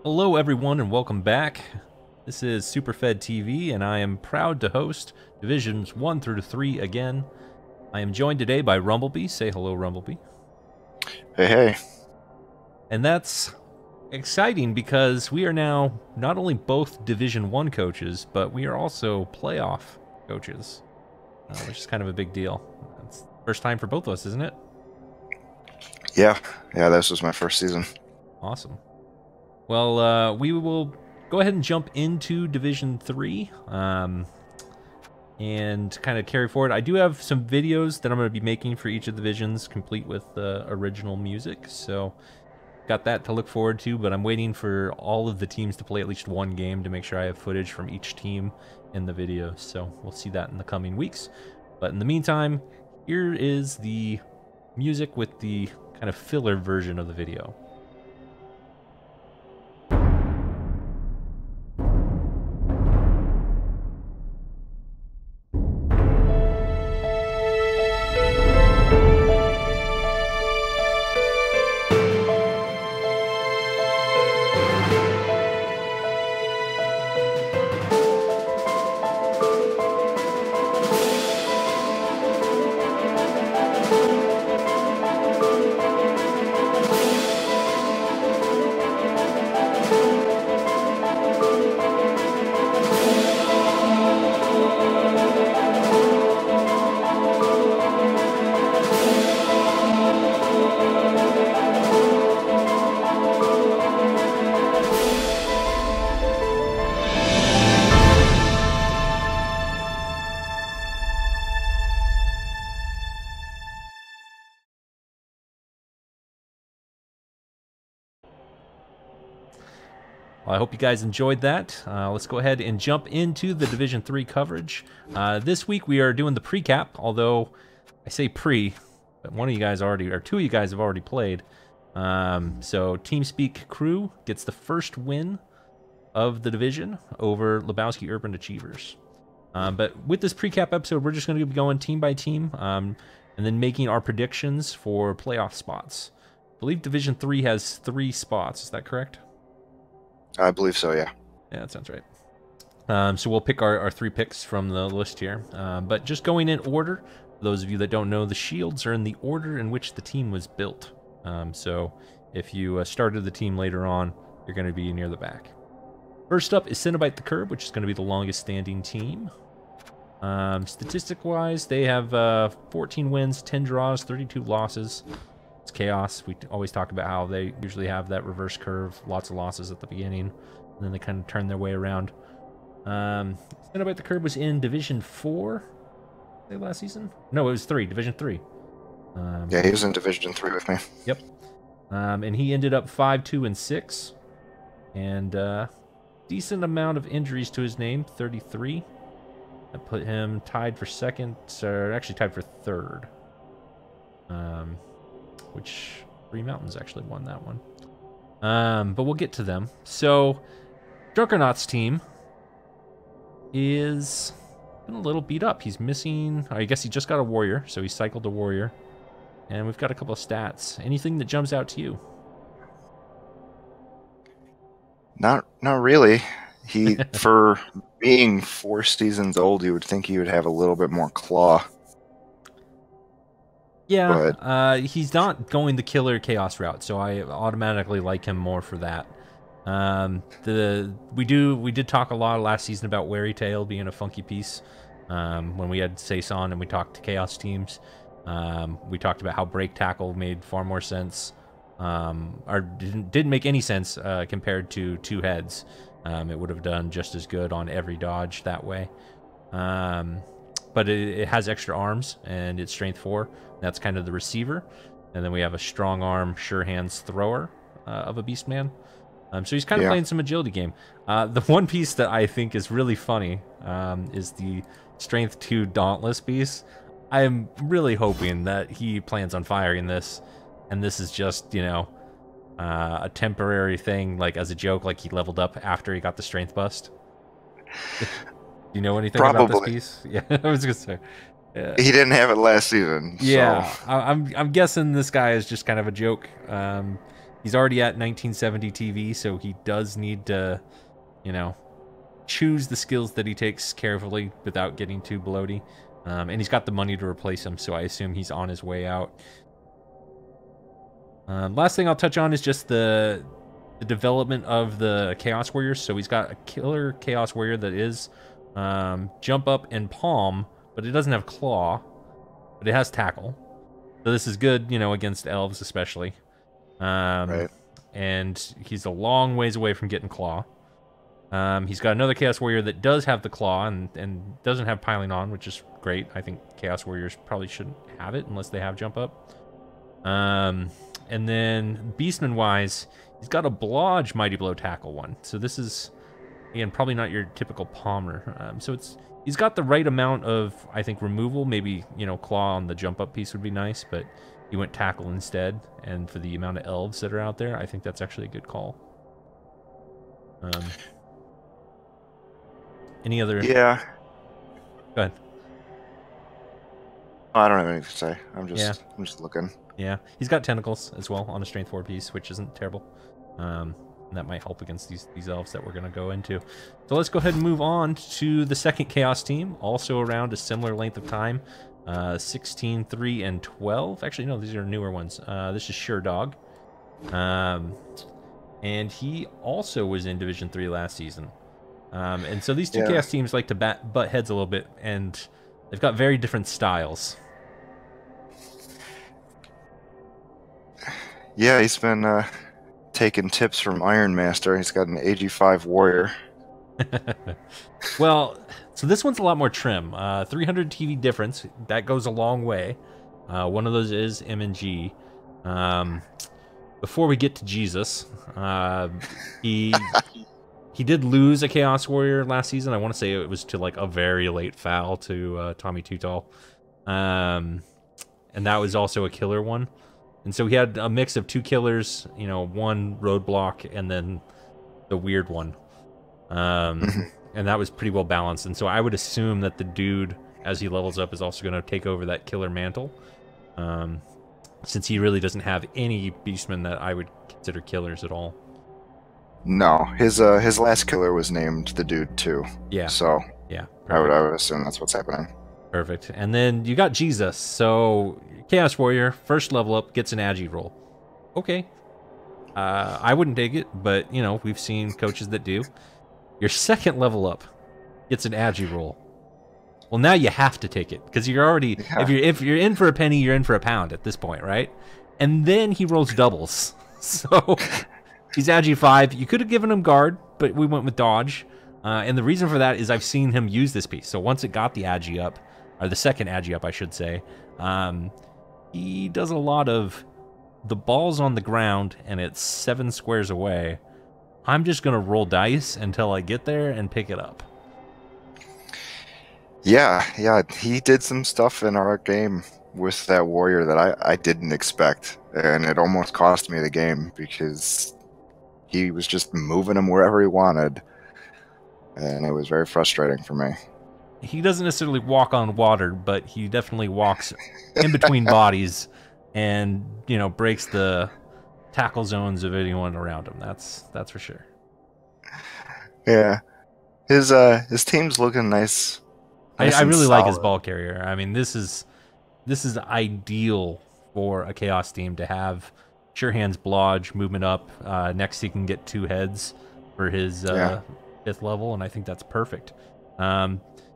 Hello everyone and welcome back. This is Superfed TV and I am proud to host Divisions 1 through 3 again. I am joined today by Rumblebee. Say hello, Rumblebee. Hey, hey. And that's exciting because we are now not only both Division 1 coaches, but we are also playoff coaches, which is kind of a big deal. It's the first time for both of us, isn't it? Yeah, this was my first season. Awesome. Well, we will go ahead and jump into Division 3 and kind of carry forward. I do have some videos that I'm going to be making for each of the divisions, complete with original music, so got that to look forward to, but I'm waiting for all of the teams to play at least one game to make sure I have footage from each team in the video, so we'll see that in the coming weeks. But in the meantime, here is the music with the kind of filler version of the video. Well, I hope you guys enjoyed that. Let's go ahead and jump into the Division 3 coverage. This week we are doing the Precap, although I say pre, but one of you guys already, or two of you guys have already played. So TeamSpeak Crew gets the first win of the division over Lebowski Urban Achievers. But with this Precap episode, we're just going to be going team by team and then making our predictions for playoff spots. I believe Division 3 has 3 spots, is that correct? I believe so, yeah. Yeah, that sounds right. So we'll pick our 3 picks from the list here. But just going in order, for those of you that don't know, the shields are in the order in which the team was built. So if you started the team later on, you're going to be near the back. First up is Cenobite the Curb, which is going to be the longest standing team. Statistic-wise, they have 14 wins, 10 draws, 32 losses. It's chaos. We always talk about how they usually have that reverse curve, lots of losses at the beginning, and then they kind of turn their way around. Cenobite the Curb was in Division 4 last season? No, it was 3, Division 3. Yeah, he was in Division 3 with me. Yep. And he ended up 5-2-6. And decent amount of injuries to his name, 33. That put him tied for second, or actually tied for third. Which Three Mountains actually won that one. But we'll get to them. So, Drunkernaut's team is a little beat up. He's missing, I guess he just got a warrior, so he cycled a warrior. And we've got a couple of stats. Anything that jumps out to you? Not really. He, for being 4 seasons old, you would think he would have a little bit more claw. Yeah, but he's not going the killer chaos route, so I automatically like him more for that. We did talk a lot last season about Wary Tail being a funky piece. When we had Saison and we talked to chaos teams, we talked about how break tackle made far more sense, or didn't make any sense compared to 2 heads. It would have done just as good on every dodge that way. But it has extra arms, and it's strength 4. That's kind of the receiver. And then we have a strong arm, sure hands thrower of a Beastman. So he's kind of playing some agility game. The one piece that I think is really funny is the strength 2 Dauntless piece. I am really hoping that he plans on firing this, and this is just, you know, a temporary thing, like as a joke, like he leveled up after he got the strength bust. Do you know anything about this piece? Yeah, I was gonna say. Yeah. He didn't have it last season. Yeah, so. I'm guessing this guy is just kind of a joke. He's already at 1970 TV, so he does need to, you know, choose the skills that he takes carefully without getting too bloaty. And he's got the money to replace him, so I assume he's on his way out. Last thing I'll touch on is just the development of the Chaos Warriors. So he's got a killer Chaos Warrior that is jump up and palm, but it doesn't have claw, but it has tackle. So this is good, you know, against elves especially. Right. And he's a long ways away from getting claw. He's got another Chaos Warrior that does have the claw and doesn't have piling on, which is great. I think Chaos Warriors probably shouldn't have it unless they have jump up. And then Beastman-wise, he's got a Blodge Mighty Blow Tackle one. So this is, again, probably not your typical Palmer. So he's got the right amount of, I think, removal. Maybe, you know, claw on the jump up piece would be nice, but he went tackle instead. And for the amount of elves that are out there, I think that's actually a good call. Any other? Yeah. Go ahead. I don't have anything to say. I'm just looking. Yeah, he's got tentacles as well on a strength 4 piece, which isn't terrible. And that might help against these elves that we're going to go into. So let's go ahead and move on to the second Chaos team, also around a similar length of time. 16, 3, and 12. Actually, no, these are newer ones. This is Sherdog. And he also was in Division 3 last season. And so these two Chaos teams like to butt heads a little bit, and they've got very different styles. Yeah, he's been taking tips from Iron Master. He's got an AG5 Warrior. Well, so this one's a lot more trim. 300 TV difference. That goes a long way. One of those is M&G. Before we get to Jesus, he did lose a Chaos Warrior last season. I want to say it was to like a very late foul to Tommy Tutall. And that was also a killer one. And so he had a mix of two killers, you know, one roadblock and then the weird one. And that was pretty well balanced. And so I would assume that the dude, as he levels up, is also going to take over that killer mantle. Since he really doesn't have any beastmen that I would consider killers at all. No, his last killer was named the Dude too. Yeah. So yeah, I would assume that's what's happening. Perfect. And then you got Jesus. So Chaos Warrior, first level up, gets an Agi roll. Okay. I wouldn't take it, but you know, we've seen coaches that do. Your second level up gets an Agi roll. Well, now you have to take it because you're already if you're in for a penny, you're in for a pound at this point, right? And then he rolls doubles. So he's Agi 5. You could have given him guard, but we went with dodge. And the reason for that is I've seen him use this piece. So once it got the Agi up, or the second Agi up, I should say, he does a lot of the ball's on the ground and it's 7 squares away. I'm just going to roll dice until I get there and pick it up. Yeah, he did some stuff in our game with that warrior that I didn't expect, and it almost cost me the game because he was just moving him wherever he wanted, and it was very frustrating for me. He doesn't necessarily walk on water, but he definitely walks in between bodies and, you know, breaks the tackle zones of anyone around him. That's for sure. Yeah. His team's looking nice. I really like his ball carrier. I mean, this is ideal for a Chaos team to have Sure Hands Blodge movement up. Next he can get 2 heads for his 5th level, and I think that's perfect.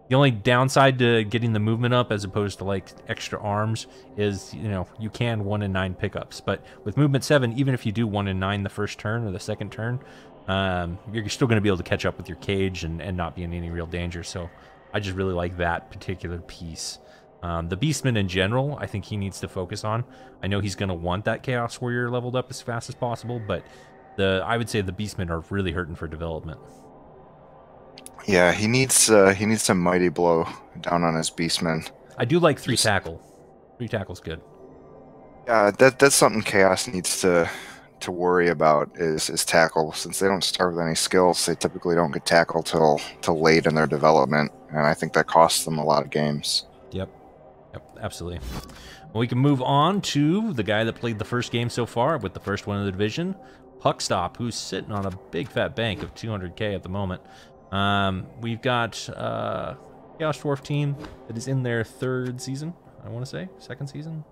The only downside to getting the movement up as opposed to like extra arms is, you know, you can 1 in 9 pickups. But with movement 7, even if you do 1 in 9 the first turn or the second turn, you're still going to be able to catch up with your cage and not be in any real danger. So I just really like that particular piece. The Beastman in general, I think he needs to focus on. I know he's going to want that Chaos Warrior leveled up as fast as possible, but I would say the Beastmen are really hurting for development. Yeah, he needs some mighty blow down on his Beastman. I do like 3 tackle. 3 tackle's good. Yeah, that's something Chaos needs to worry about is tackle. Since they don't start with any skills, they typically don't get tackle till late in their development, and I think that costs them a lot of games. Yep, absolutely. Well, we can move on to the guy that played the first game so far with the first one in the division, Puckstop, who's sitting on a big fat bank of 200k at the moment. We've got Chaos Dwarf team that is in their third season, I want to say. Second season?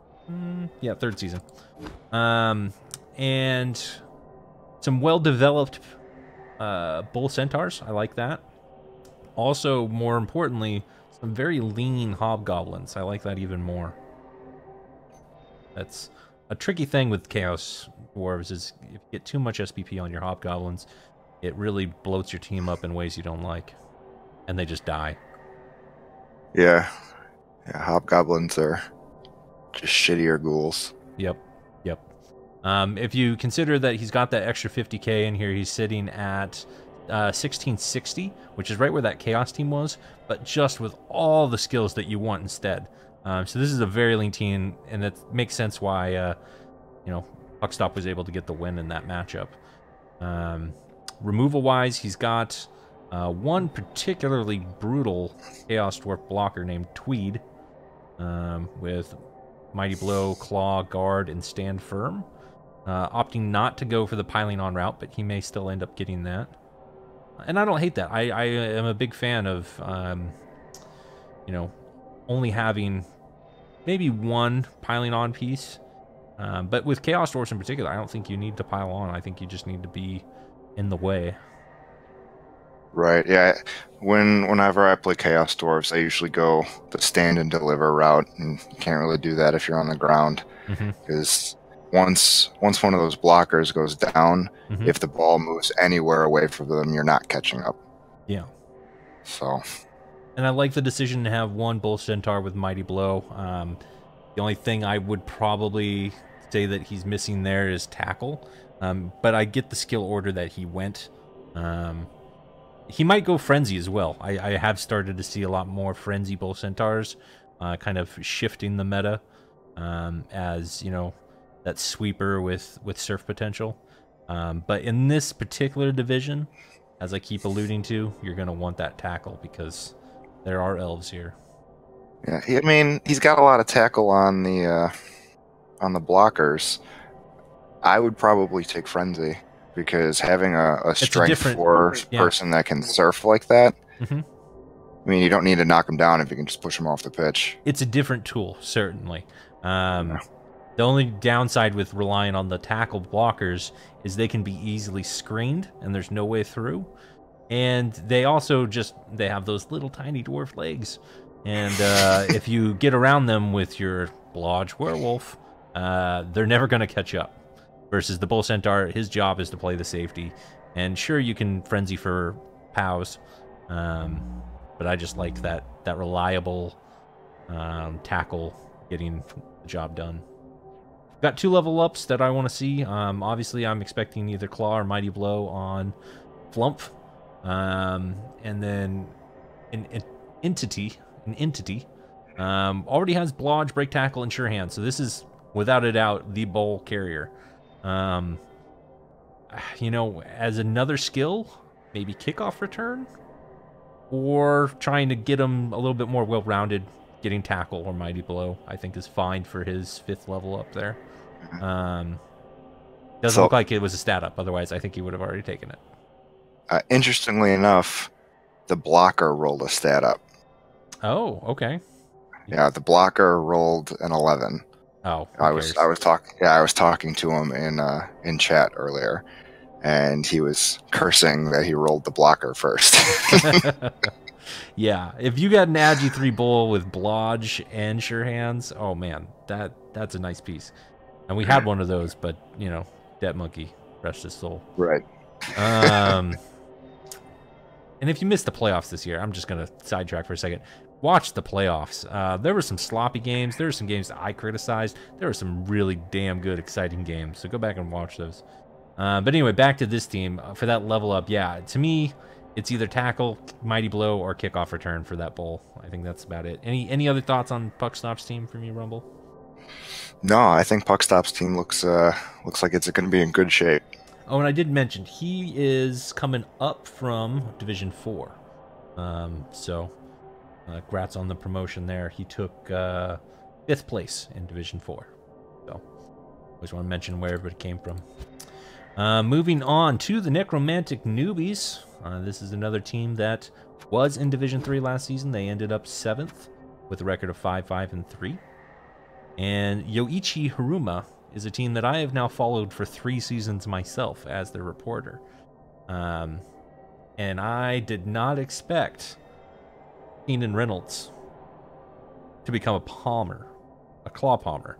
Yeah, third season. And some well-developed bull centaurs. I like that. Also, more importantly, some very lean hobgoblins. I like that even more. That's a tricky thing with Chaos Dwarves, is if you get too much SPP on your hobgoblins, it really bloats your team up in ways you don't like. And they just die. Yeah, hobgoblins are just shittier ghouls. Yep. If you consider that he's got that extra 50k in here, he's sitting at 1660, which is right where that Chaos team was, but just with all the skills that you want instead. So this is a very lean team, and it makes sense why, you know, Puckstop was able to get the win in that matchup. Removal-wise, he's got one particularly brutal Chaos Dwarf blocker named Tweed, with Mighty Blow, Claw, Guard, and Stand Firm. Opting not to go for the piling on route, but he may still end up getting that. And I don't hate that. I am a big fan of, you know, only having maybe one piling on piece. But with Chaos Dwarfs in particular, I don't think you need to pile on. I think you just need to be in the way. Right, yeah. Whenever I play Chaos Dwarves, I usually go the stand and deliver route, and you can't really do that if you're on the ground. Because once one of those blockers goes down, if the ball moves anywhere away from them, you're not catching up. Yeah. So. And I like the decision to have one Bull Centaur with Mighty Blow. The only thing I would probably say that he's missing there is tackle. But I get the skill order that he went. He might go Frenzy as well. I have started to see a lot more Frenzy Bull Centaurs, kind of shifting the meta as, you know, that sweeper with surf potential. But in this particular division, as I keep alluding to, you're going to want that tackle because there are elves here. Yeah, I mean, he's got a lot of tackle on the blockers. I would probably take Frenzy because having a strength 4 person that can surf like that, I mean, you don't need to knock him down if you can just push him off the pitch. It's a different tool, certainly. The only downside with relying on the tackle blockers is they can be easily screened and there's no way through. And they also they have those little tiny dwarf legs. And if you get around them with your Blodge Werewolf, they're never going to catch up. Versus the Bull Centaur, his job is to play the safety. And sure, you can Frenzy for POWs, but I just like that reliable tackle getting the job done. Got 2 level ups that I want to see. Obviously, I'm expecting either Claw or Mighty Blow on Flump. And then an entity already has Blodge, Break Tackle, and Sure Hand. So this is, without a doubt, the bull carrier. You know, as another skill, maybe Kickoff Return, or trying to get him a little bit more well-rounded, getting Tackle or Mighty Blow, I think is fine for his 5th level up there. Doesn't look like it was a stat up, otherwise I think he would have already taken it. Interestingly enough, the blocker rolled a stat up. Oh, okay. Yeah, the blocker rolled an 11. Oh, I was talking to him in chat earlier, and he was cursing that he rolled the blocker first. Yeah, if you got an Agi 3 bull with Blodge and Sure Hands, oh man, that's a nice piece. And we had one of those, but you know, Dead Monkey, rest his soul. Right. And if you missed the playoffs this year, I'm just gonna sidetrack for a second. Watch the playoffs. There were some sloppy games. There were some games that I criticized. There were some really damn good, exciting games. So go back and watch those. But anyway, back to this team. For that level up, yeah, to me, it's either Tackle, Mighty Blow, or Kickoff Return for that bull. I think that's about it. Any other thoughts on Puckstop's team from you, Rumble? No, I think Puckstop's team looks like it's going to be in good shape. Oh, and I did mention, he is coming up from Division 4. So, congrats on the promotion there. He took 5th place in Division 4. So, always want to mention where everybody came from. Moving on to the Necromantic Newbies. This is another team that was in Division 3 last season. They ended up 7th with a record of 5-5-3. And Yoichi Hiruma is a team that I have now followed for 3 seasons myself as their reporter. And I did not expect Keenan Reynolds to become a palmer, a claw palmer.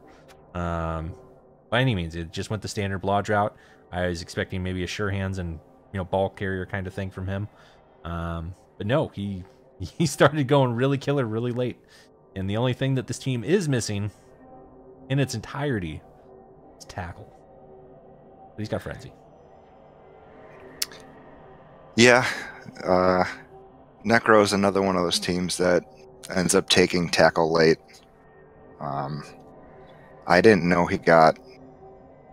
By any means, it just went the standard blodge route. I was expecting maybe a sure hands and ball carrier kind of thing from him. But no, he started going really killer really late. And the only thing that this team is missing in its entirety is tackle. But he's got frenzy. Yeah, Necros another one of those teams that ends up taking tackle late. I didn't know he got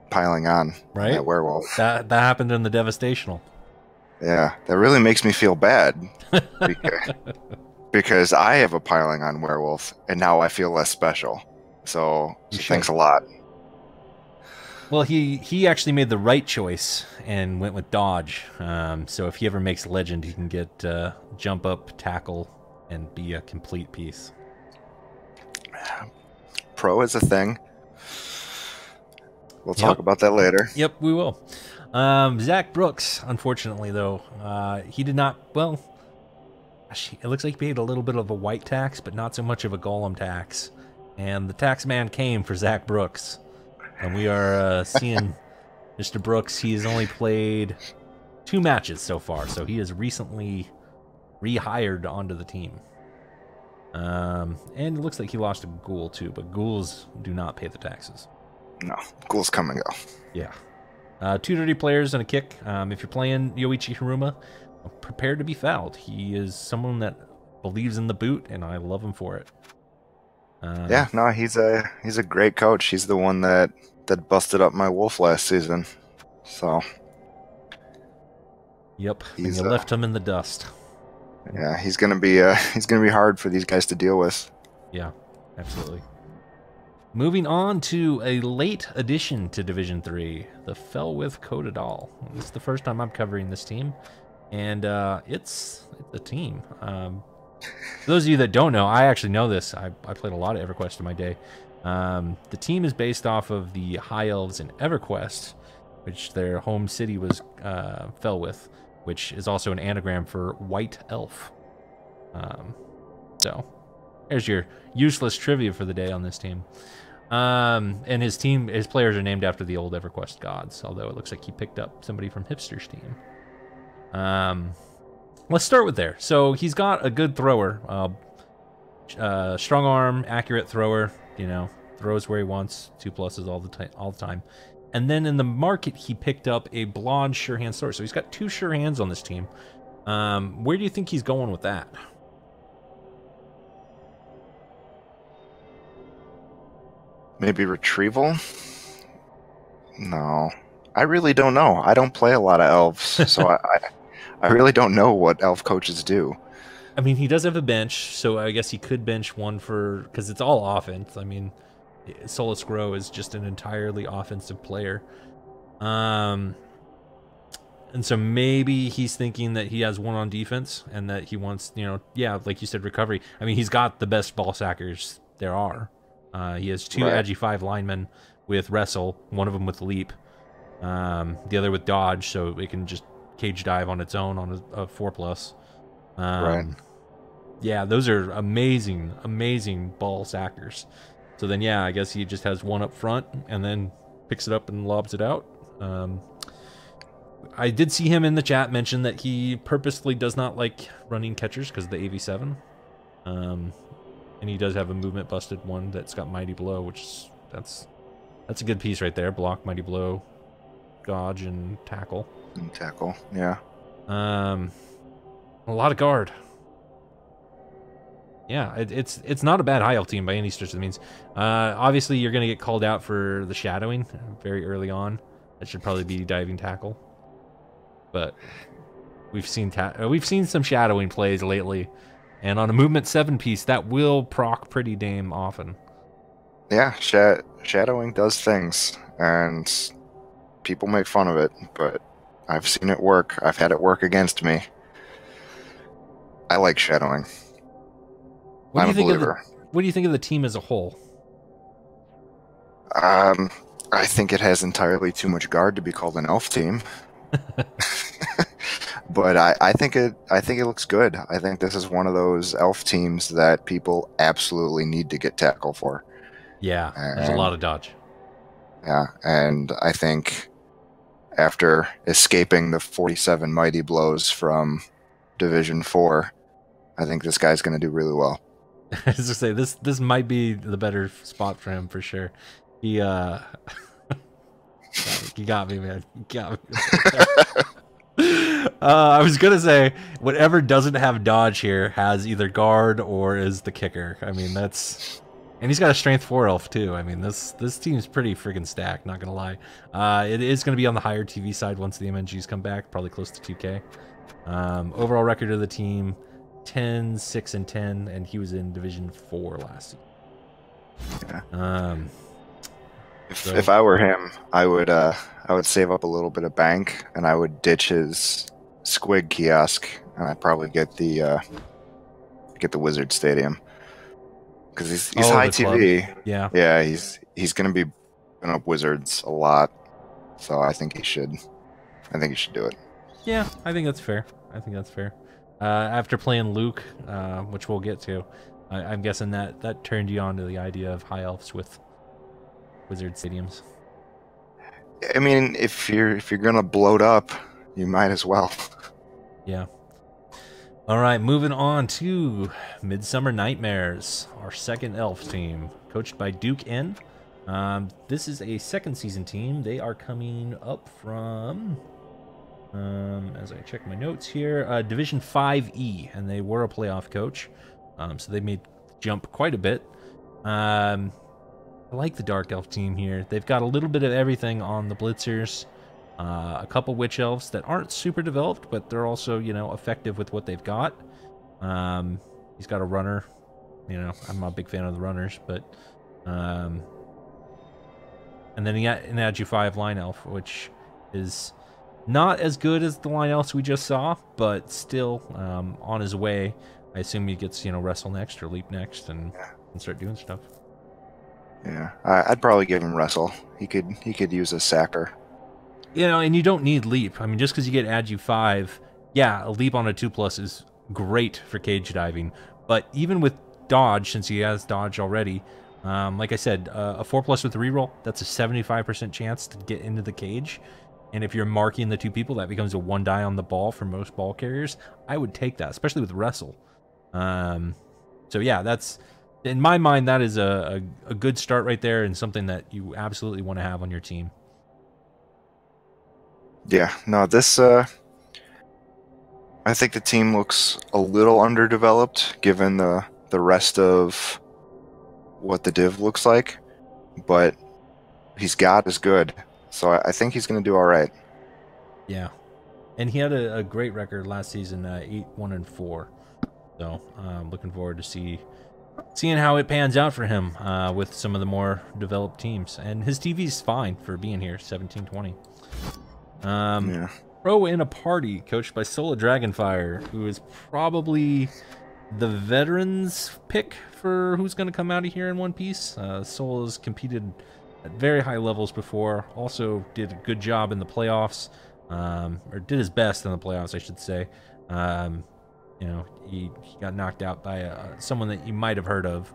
piling on right? That werewolf. That happened in the Devastational. Yeah, that really makes me feel bad because I have a piling on werewolf, and now I feel less special. So thanks a lot. Well, he actually made the right choice and went with dodge. So if he ever makes legend, he can get jump up, tackle, and be a complete piece. Pro is a thing. We'll talk about that later. Yep, we will. Zach Brooks, unfortunately, though, he did not, well, it looks like he paid a little bit of a white tax, but not so much of a golem tax. And the tax man came for Zach Brooks. And we are seeing Mr. Brooks. He has only played 2 matches so far, so he is recently rehired onto the team. And it looks like he lost a ghoul, too, but ghouls do not pay the taxes. No, ghouls come and go. Yeah. 2 dirty players and a kick. If you're playing Yoichi Hiruma, prepare to be fouled. He is someone that believes in the boot, and I love him for it. Yeah, no, he's a great coach. He's the one that busted up my wolf last season. So. Yep, and you left him in the dust. Yeah, he's gonna be hard for these guys to deal with. Yeah, absolutely. Moving on to a late addition to Division 3, the Felwith Codadal. This is the first time I'm covering this team, and it's a team. For those of you that don't know, I actually know this. I played a lot of EverQuest in my day. The team is based off of the High Elves in EverQuest, which their home city was Felwith, which is also an anagram for White Elf. So there's your useless trivia for the day on this team. And his players are named after the old EverQuest gods, although it looks like he picked up somebody from Hipster's team. Let's start with there. So he's got a good thrower, strong arm, accurate thrower, throws where he wants, 2 pluses all the time. And then in the market, he picked up a blonde sure hand sword. So he's got 2 sure hands on this team. Where do you think he's going with that? Maybe retrieval? No. I really don't know. I don't play a lot of elves, so I really don't know what elf coaches do. I mean, he does have a bench, so I guess he could bench one because it's all offense. I mean, Solus Grow is just an entirely offensive player. And so maybe he's thinking that he has one on defense and that he wants, like you said, recovery. I mean, he's got the best ball sackers there are. He has 2 Agi 5 linemen with wrestle, one of them with leap, the other with dodge, so it can just cage dive on its own on a 4+. Right. Yeah, those are amazing ball sackers. So then, yeah, I guess he just has one up front and then picks it up and lobs it out. I did see him in the chat mention that he purposely does not like running catchers because of the AV7. And he does have a movement busted one that's got Mighty Blow, which that's a good piece right there. Block, Mighty Blow, dodge, and tackle. And tackle, yeah. A lot of guard. Yeah, it's not a bad high elf team by any stretch of the means. Obviously, you're going to get called out for the shadowing very early on. That should probably be diving tackle. But we've seen some shadowing plays lately. And on a movement 7 piece, that will proc pretty damn often. Yeah, shadowing does things, and people make fun of it, but I've seen it work. I've had it work against me. I like shadowing. What do I'm you a think of the believer. What do you think of the team as a whole? Um, I think it has entirely too much guard to be called an elf team. But I think it looks good. I think this is one of those elf teams that people absolutely need to get tackle for. Yeah, there's a And lot of dodge. yeah, and I think after escaping the 47 mighty blows from Division 4, I think this guy's going to do really well. As I say, this might be the better spot for him for sure. He he got me, man. He got me. I was gonna say whatever doesn't have dodge here has either guard or is the kicker. I mean that's, and he's got a strength 4 elf too. I mean this team's pretty freaking stacked. Not gonna lie. It is gonna be on the higher TV side once the MNGs come back, probably close to 2K. Overall record of the team 10, 6, and 10, and he was in Division 4 last season. Yeah. So, If I were him, I would save up a little bit of bank and I would ditch his Squig kiosk and I'd probably get the Wizard Stadium because he's high TV. yeah, Yeah, he's gonna be putting up Wizards a lot, so I think he should do it. yeah, I think that's fair. After playing Luke, which we'll get to, I'm guessing that turned you on to the idea of high elves with Wizard stadiums. I mean, if you're gonna bloat up, you might as well. Yeah. All right, moving on to Midsummer Nightmares, our second elf team, coached by Duke N. This is a second season team. They are coming up from, as I check my notes here, Division 5E, and they were a playoff coach, so they made jump quite a bit. I like the Dark Elf team here. They've got a little bit of everything on the Blitzers. A couple Witch Elves that aren't super developed, but they're also, you know, effective with what they've got. He's got a runner. You know, I'm not a big fan of the runners, but... and then he got an Adu 5 Line Elf, which is not as good as the Line Elves we just saw, but still on his way. I assume he gets, you know, Wrestle next or Leap next and start doing stuff. Yeah, I'd probably give him Wrestle. He could use a sacker. You know, and you don't need Leap. I mean, just because you get Adu 5, yeah, a Leap on a 2+ is great for cage diving. But even with Dodge, since he has Dodge already, like I said, a 4+ with reroll, that's a 75% chance to get into the cage. And if you're marking the two people, that becomes a 1 die on the ball for most ball carriers. I would take that, especially with Wrestle. So yeah, that's... in my mind, that is a good start right there and something that you absolutely want to have on your team. Yeah, no, this, I think the team looks a little underdeveloped given the rest of what the div looks like, but he's got is good, so I think he's going to do all right. Yeah, and he had a great record last season, 8-1-4. So looking forward to seeing how it pans out for him with some of the more developed teams. And his TV's fine for being here, 17-20. Yeah. Pro in a party, coached by Sola Dragonfire, who is probably the veterans pick for who's going to come out of here in One Piece. Sola's competed at very high levels before, also did a good job in the playoffs, or did his best in the playoffs, I should say. You know, he got knocked out by someone that you might have heard of.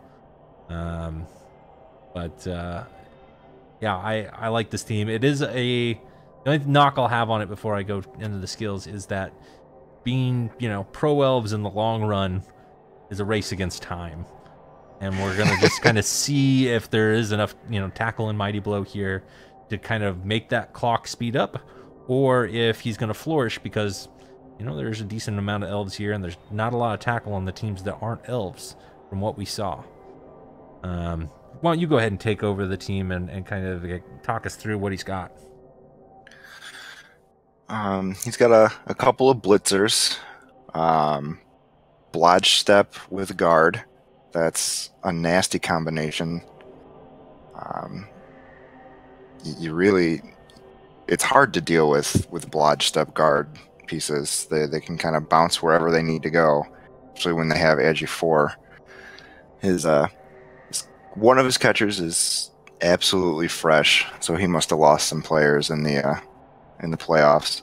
Yeah, I like this team. It is the only knock I'll have on it before I go into the skills is that being, you know, pro elves in the long run is a race against time. And we're going to just kind of see if there is enough, you know, tackle and mighty blow here to kind of make that clock speed up, or if he's going to flourish because, you know, there's a decent amount of elves here and there's not a lot of tackle on the teams that aren't elves from what we saw. Why don't you go ahead and take over the team and kind of talk us through what he's got? He's got a couple of blitzers, Blodge Step with guard. That's a nasty combination. Um, you really, it's hard to deal with blodge step guard pieces. They can kind of bounce wherever they need to go, especially when they have Agi 4. One of his catchers is absolutely fresh, so he must have lost some players in the playoffs.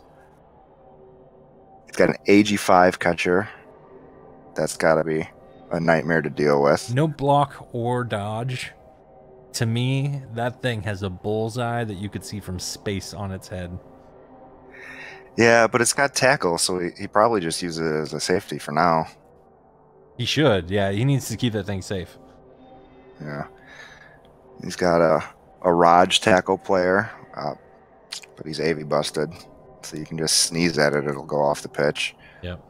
He's got an AG5 catcher. That's got to be a nightmare to deal with. No block or dodge. To me, that thing has a bullseye that you could see from space on its head. Yeah, but it's got tackle, so he probably just uses it as a safety for now. He should, yeah. He needs to keep that thing safe. Yeah. He's got a Raj tackle player, but he's AV busted, so you can just sneeze at it, it'll go off the pitch. Yep.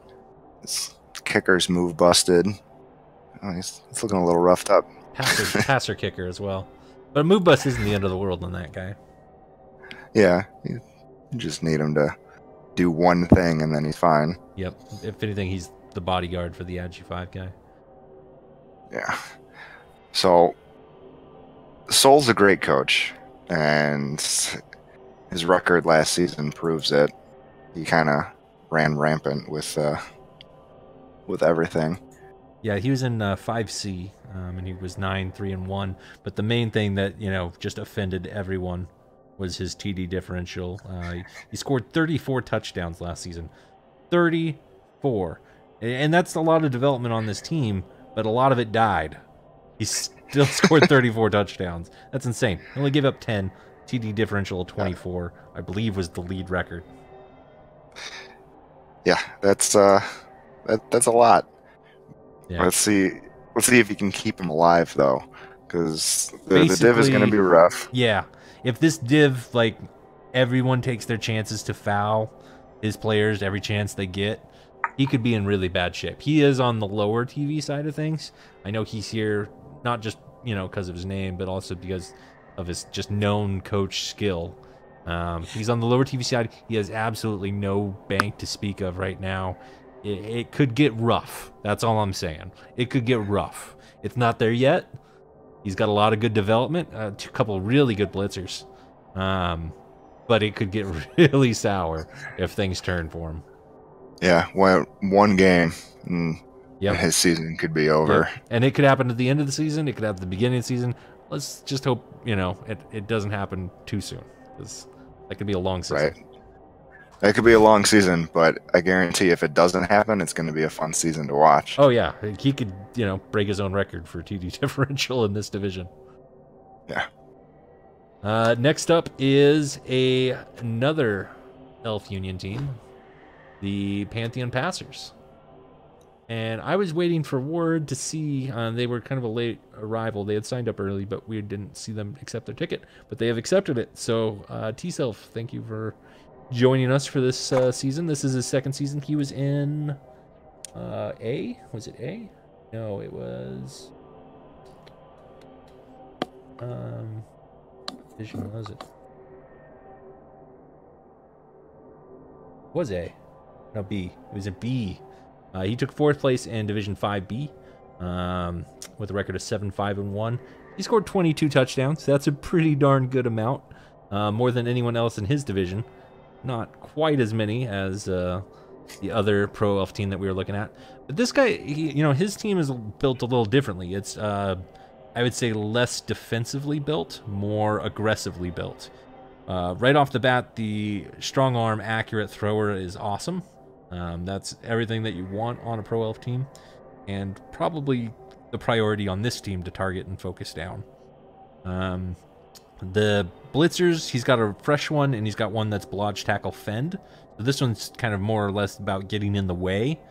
His kicker's move busted. Oh, he's looking a little roughed up. Passer kicker as well. But move bust isn't the end of the world on that guy. Yeah, you just need him to do one thing and then he's fine. Yep. If anything, he's the bodyguard for the Agi 5 guy. Yeah. So, Sol's a great coach, and his record last season proves it. He kind of ran rampant with everything. Yeah, he was in 5C, and he was 9-3-1. But the main thing that just offended everyone was his TD differential. He scored 34 touchdowns last season, 34, and that's a lot of development on this team. But a lot of it died. He still scored 34 touchdowns. That's insane. He only gave up 10. TD differential of 24, I believe, was the lead record. Yeah, that's a lot. Yeah. Let's see if you can keep him alive though, because the div is going to be rough. Yeah, if this div, like, everyone takes their chances to foul his players every chance they get, he could be in really bad shape. He is on the lower TV side of things. I know he's here not just because of his name, but also because of his just known coach skill. He's on the lower TV side. He has absolutely no bank to speak of right now. It could get rough. That's all I'm saying. It could get rough. It's not there yet. He's got a lot of good development, a couple of really good blitzers. But it could get really sour if things turn for him. Yeah, one game, yep. His season could be over. Yep. And it could happen at the end of the season. It could happen at the beginning of the season. Let's just hope, it doesn't happen too soon, because that could be a long season. Right. That could be a long season, but I guarantee if it doesn't happen, it's going to be a fun season to watch. Oh, yeah. He could, break his own record for TD differential in this division. Yeah. Next up is another Elf Union team, the Pantheon Passers. And I was waiting for word to see, they were kind of a late arrival. They had signed up early, but we didn't see them accept their ticket. But they have accepted it. So, T-Self, thank you for joining us for this season. This is his second season. He was in A? Was it A? No, it was... division was it? Was A. No, B. It was a B. He took 4th place in Division 5B with a record of 7-5-1. He scored 22 touchdowns. That's a pretty darn good amount. More than anyone else in his division. Not quite as many as the other Pro Elf team that we were looking at. But this guy, his team is built a little differently. It's, I would say, less defensively built, more aggressively built. Right off the bat, the strong arm, accurate thrower is awesome. That's everything that you want on a Pro Elf team, and probably the priority on this team to target and focus down. The blitzers, he's got a fresh one, and he's got one that's blodge, tackle, fend. So this one's kind of more or less about getting in the way,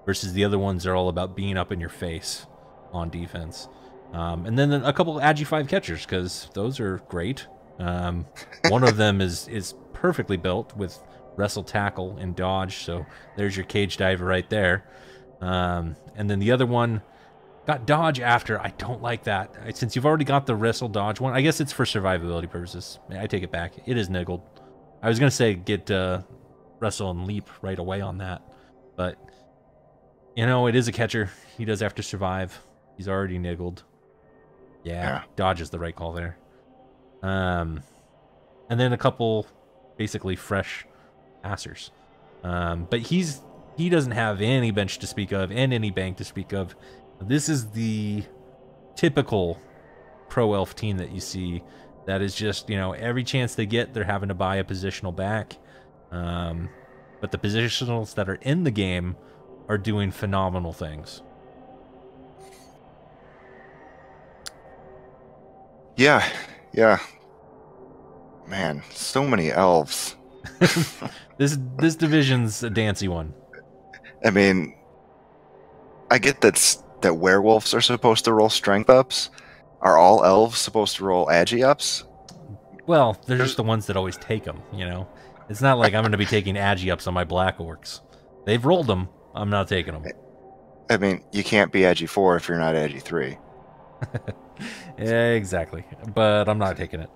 versus the other ones are all about being up in your face on defense. And then a couple of Agi 5 catchers, because those are great. One of them is perfectly built with wrestle, tackle, and dodge, so there's your cage diver right there. And then the other one got dodge after. I don't like that. Since you've already got the wrestle dodge one, I guess it's for survivability purposes. I take it back. It is niggled. I was going to say get wrestle and leap right away on that. But, it is a catcher. He does have to survive. He's already niggled. Yeah, dodge is the right call there. And then a couple basically fresh passers. But he doesn't have any bench to speak of and any bank to speak of. This is the typical pro elf team that you see that is just, every chance they get, they're having to buy a positional back. But the positionals that are in the game are doing phenomenal things. Yeah. Man, so many elves. This division's a dancy one. I mean, I get that werewolves are supposed to roll strength ups. Are all elves supposed to roll agi ups? Well, they're just the ones that always take them, It's not like I'm going to be taking agi ups on my black orcs. They've rolled them. I'm not taking them. I mean, you can't be agi 4 if you're not agi 3. Yeah, exactly. But I'm not taking it.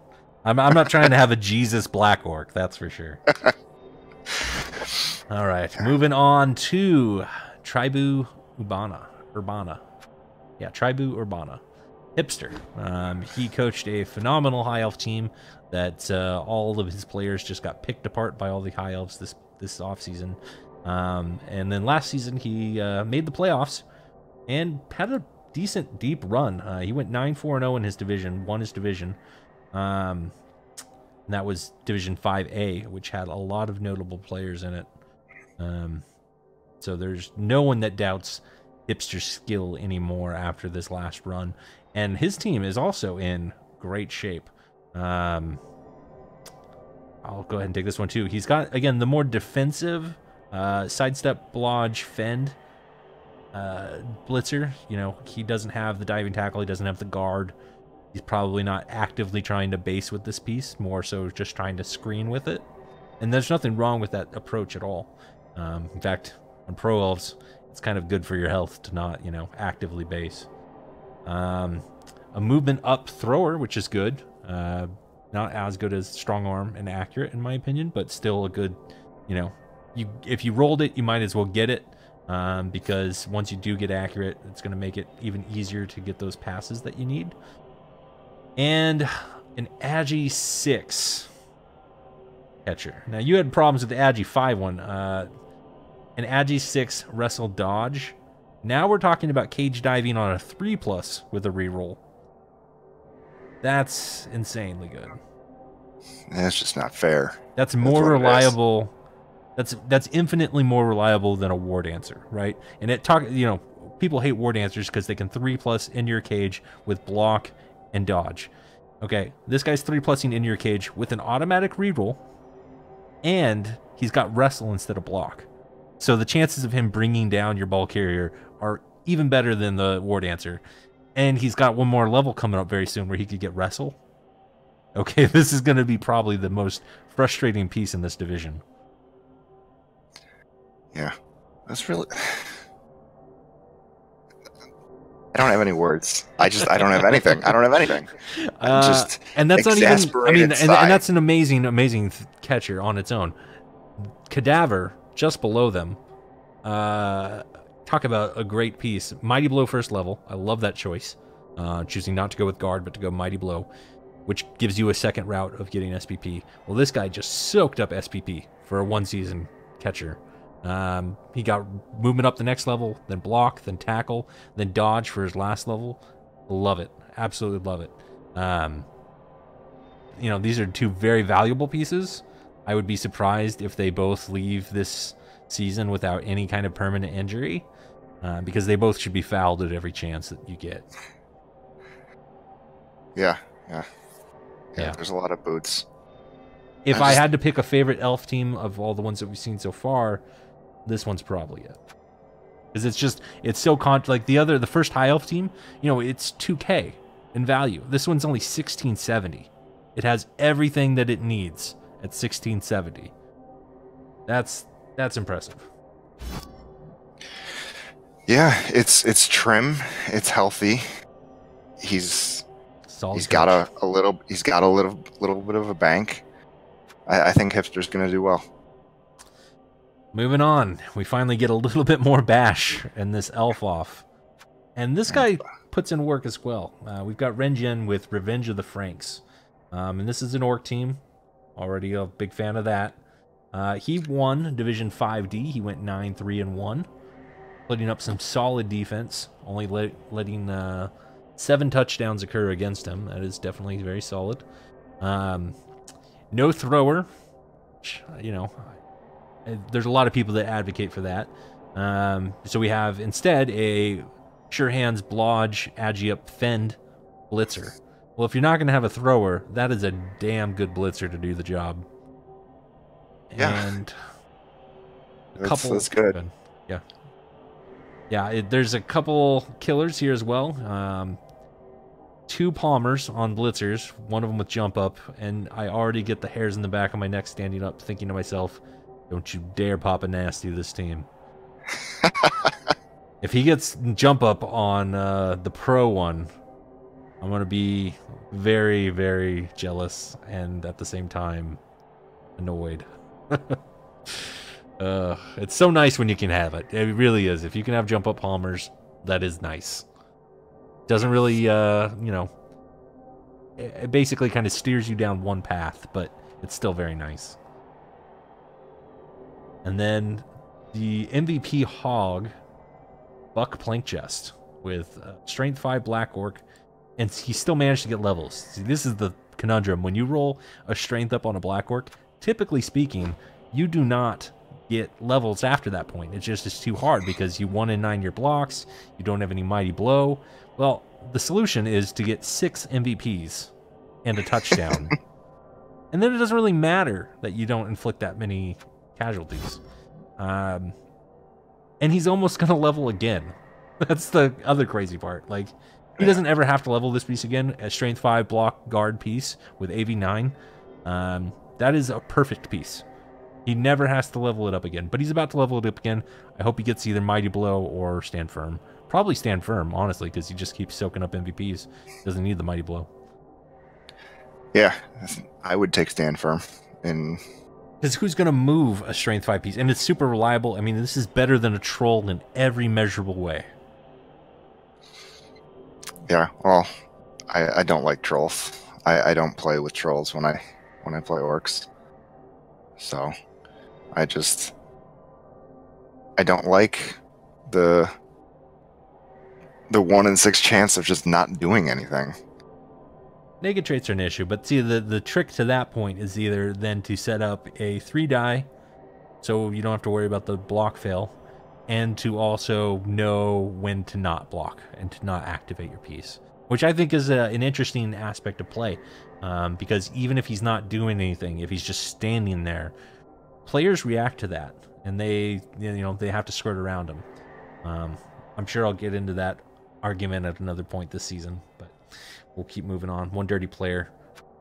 I'm not trying to have a Jesus black orc, that's for sure. All right, moving on to Tribu Urbana. Yeah, Tribu Urbana. Hipster. He coached a phenomenal high elf team that all of his players just got picked apart by all the high elves this offseason. And then last season he made the playoffs and had a decent deep run. He went 9-4-0 in his division, won his division. And that was Division 5A, which had a lot of notable players in it. So there's no one that doubts Hipster's skill anymore after this last run. And his team is also in great shape. I'll go ahead and take this one too. He's got, again, the more defensive sidestep, blodge, fend blitzer. He doesn't have the diving tackle. He doesn't have the guard. He's probably not actively trying to base with this piece, more so just trying to screen with it. And there's nothing wrong with that approach at all. In fact, on Pro Elves, it's kind of good for your health to not, actively base. A movement up thrower, which is good. Not as good as strong arm and accurate, in my opinion, but still a good, if you rolled it, you might as well get it. Because once you do get accurate, it's going to make it even easier to get those passes that you need. And an Agi 6 catcher. Now, you had problems with the Agi 5 one. An Agi 6 wrestle dodge. Now we're talking about cage diving on a 3+ with a reroll. That's insanely good. That's just not fair. That's more reliable. That's infinitely more reliable than a war dancer, right? And people hate war dancers because they can 3+ into your cage with block and dodge. Okay, this guy's 3+ing into your cage with an automatic reroll, and he's got wrestle instead of block. So the chances of him bringing down your ball carrier are even better than the war dancer. And he's got one more level coming up very soon where he could get wrestle. Okay, this is going to be probably the most frustrating piece in this division. Yeah, that's really... I don't have any words. I don't have anything. I don't have anything. I'm just and that's not even. I mean, and that's an amazing catcher on its own. Cadaver just below them. Talk about a great piece. Mighty Blow first level. I love that choice. Choosing not to go with guard, but to go Mighty Blow, which gives you a second route of getting SPP. Well, this guy just soaked up SPP for a 1-season catcher. He got movement up the next level, then block, then tackle, then dodge for his last level. Love it. Absolutely love it. These are two very valuable pieces. I would be surprised if they both leave this season without any kind of permanent injury, because they both should be fouled at every chance that you get. Yeah. There's a lot of boots. If I had to pick a favorite elf team of all the ones that we've seen so far, this one's probably it. Because it's so like the first high elf team, it's 2K in value. This one's only 1670. It has everything that it needs at 1670. That's impressive. Yeah, it's trim, it's healthy. He's got a little bit of a bank. I think Hipster's going to do well. Moving on, we finally get a little bit more bash in this elf off. And this guy puts in work as well. We've got Renjin with Revenge of the Franks. And this is an Orc team. Already a big fan of that. He won Division 5D. He went 9-3-1, putting up some solid defense, only letting 7 touchdowns occur against him. That is definitely very solid. No thrower. You know, there's a lot of people that advocate for that. So we have instead a Sure Hands, Blodge, Agi-Up, Fend blitzer. Well, if you're not going to have a thrower, that is a damn good blitzer to do the job. Yeah. And that's good. Yeah. Yeah, there's a couple killers here as well. 2 Palmers on blitzers, one of them with jump up, and I already get the hairs in the back of my neck standing up thinking to myself, don't you dare pop a nasty this team. If he gets jump up on the pro one, I'm going to be very, very jealous and at the same time annoyed. It's so nice when you can have it. It really is. If you can have jump up Palmers, that is nice. Doesn't really, you know, it basically kind of steers you down one path, but it's still very nice. And then the MVP Hog, Buck Plankchest, with Strength 5 Black Orc, and he still managed to get levels. See, this is the conundrum. When you roll a Strength up on a Black Orc, typically speaking, you do not get levels after that point. It's too hard because you 1 in 9 your blocks, you don't have any Mighty Blow. Well, the solution is to get 6 MVPs and a touchdown. And then it doesn't really matter that you don't inflict that many casualties. And he's almost going to level again. That's the other crazy part. Like, he doesn't ever have to level this piece again. A Strength 5 block guard piece with AV9. That is a perfect piece. He never has to level it up again. But he's about to level it up again. I hope he gets either Mighty Blow or Stand Firm. Probably Stand Firm, honestly, because he just keeps soaking up MVPs. Doesn't need the Mighty Blow. Yeah, I would take Stand Firm. Because who's going to move a Strength 5 piece? And it's super reliable. I mean, this is better than a Troll in every measurable way. Yeah, well, I don't like Trolls. I don't play with Trolls when I play Orcs. So, I don't like the 1 in 6 chance of just not doing anything. Negative traits are an issue, but see, the trick to that point is either then to set up a 3-die, so you don't have to worry about the block fail, and to also know when to not block and to not activate your piece, which I think is an interesting aspect of play, because even if he's not doing anything, if he's just standing there, players react to that, and they have to skirt around him. I'm sure I'll get into that argument at another point this season, but we'll keep moving on. One dirty player.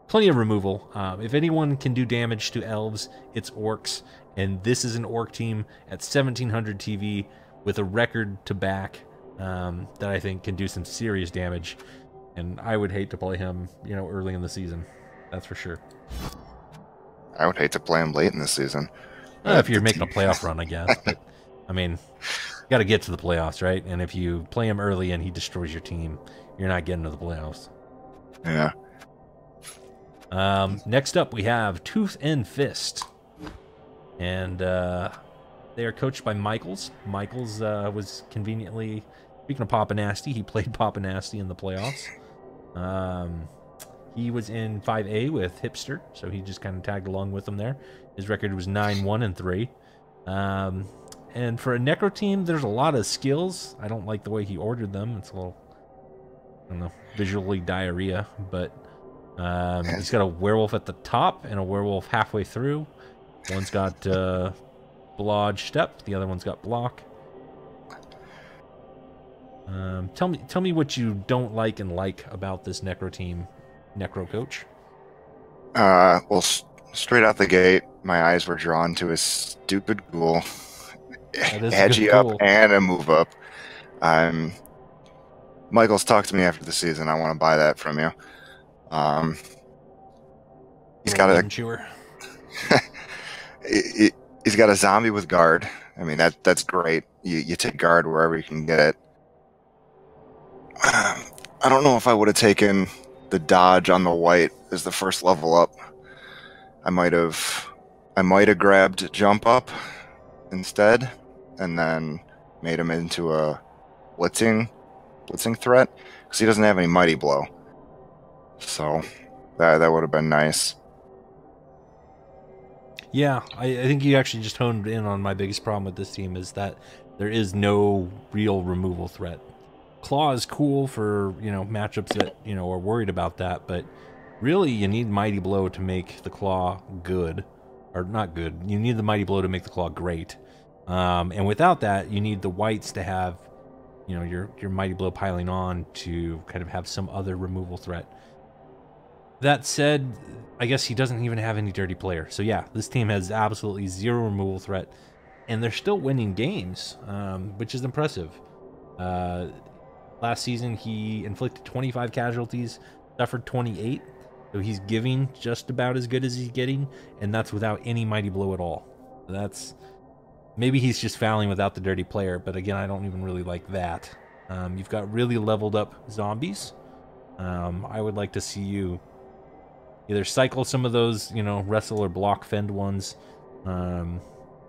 Plenty of removal. If anyone can do damage to elves, it's orcs. And this is an orc team at 1700 TV with a record to back that I think can do some serious damage. And I would hate to play him, early in the season. That's for sure. I would hate to play him late in the season. If you're making a playoff run, I guess. But, I mean, you got to get to the playoffs, right? And if you play him early and he destroys your team, you're not getting to the playoffs. Yeah. Next up, we have Tooth and Fist. And they are coached by Michaels. Michaels was conveniently, speaking of Papa Nasty, he played Papa Nasty in the playoffs. He was in 5A with Hipster, so he just kind of tagged along with them there. His record was 9-1-3. And for a Necro team, there's a lot of skills. I don't like the way he ordered them. It's a little, I don't know, visually diarrhea. But he's got a werewolf at the top and a werewolf halfway through. One's got Blodge Step. The other one's got Block. Tell me what you don't like and like about this Necro team, Necro coach. Well, straight out the gate, my eyes were drawn to a stupid ghoul. Agi up and a move up. Michael's talked to me after the season. I want to buy that from you. He's got he's got a zombie with guard. I mean, that's great. You take guard wherever you can get it. I don't know if I would have taken the dodge on the white as the first level up. I might have grabbed jump up instead, and then made him into a blitzing threat because he doesn't have any mighty blow. So that would have been nice. Yeah, I think you actually just honed in on my biggest problem with this team is that there is no real removal threat. Claw is cool for, matchups that, are worried about that, but really you need Mighty Blow to make the Claw good. Or not good. You need the Mighty Blow to make the Claw great. And without that, you need the whites to have, your Mighty Blow piling on to kind of have some other removal threat. That said, I guess he doesn't even have any dirty player. So yeah, this team has absolutely zero removal threat, and they're still winning games, which is impressive. Last season, he inflicted 25 casualties, suffered 28, so he's giving just about as good as he's getting, and that's without any Mighty Blow at all. That's maybe he's just fouling without the dirty player, but again, I don't even really like that. You've got really leveled up zombies. I would like to see you either cycle some of those, wrestle or block fend ones, and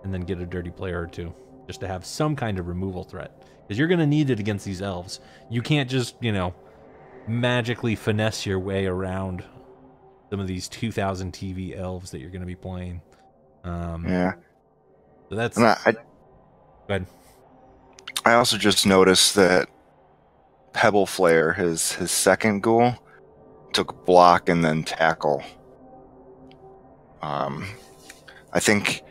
then get a dirty player or two, just to have some kind of removal threat. Because you're going to need it against these elves. You can't just, magically finesse your way around some of these 2,000 TV elves that you're going to be playing. Yeah. So that's... Go ahead. I also just noticed that Pebble Flare, his second ghoul, took block and then tackle. I think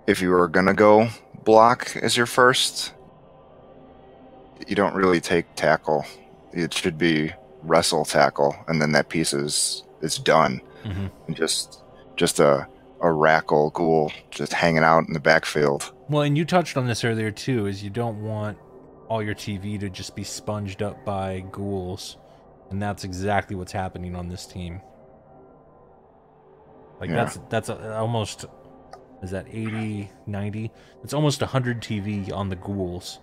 if you were gonna go block as your first, you don't really take tackle. It should be wrestle tackle, and then that piece is done. Mm-hmm. And just a rackle ghoul just hanging out in the backfield. Well, and you touched on this earlier too, is you don't want all your TV to just be sponged up by ghouls. And that's exactly what's happening on this team. Like, yeah. that's almost, is that 80, 90? It's almost 100 TV on the ghouls,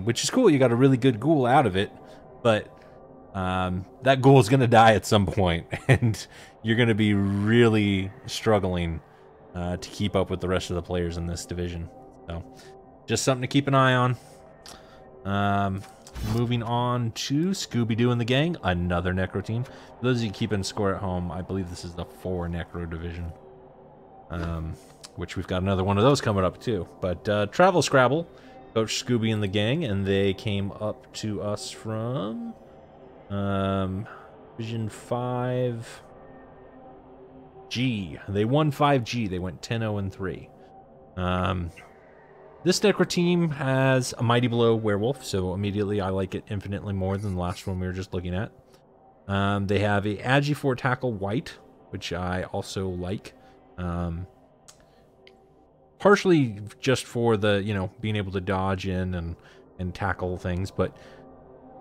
which is cool. You got a really good ghoul out of it, but that ghoul is going to die at some point, and you're going to be really struggling to keep up with the rest of the players in this division. So, just something to keep an eye on. Moving on to ScoobyDoo and the gang, another Necro team. For those of you keeping score at home, I believe this is the 4 Necro division, which we've got another one of those coming up too. But Travel Scrabble, Coach Scooby and the gang, and they came up to us from Division 5G. They won 5G. They went 10-0-3. This Necro team has a Mighty Blow Werewolf, so immediately I like it infinitely more than the last one we were just looking at. They have a Agi 4 Tackle White, which I also like. Partially just for the, being able to dodge in and tackle things, but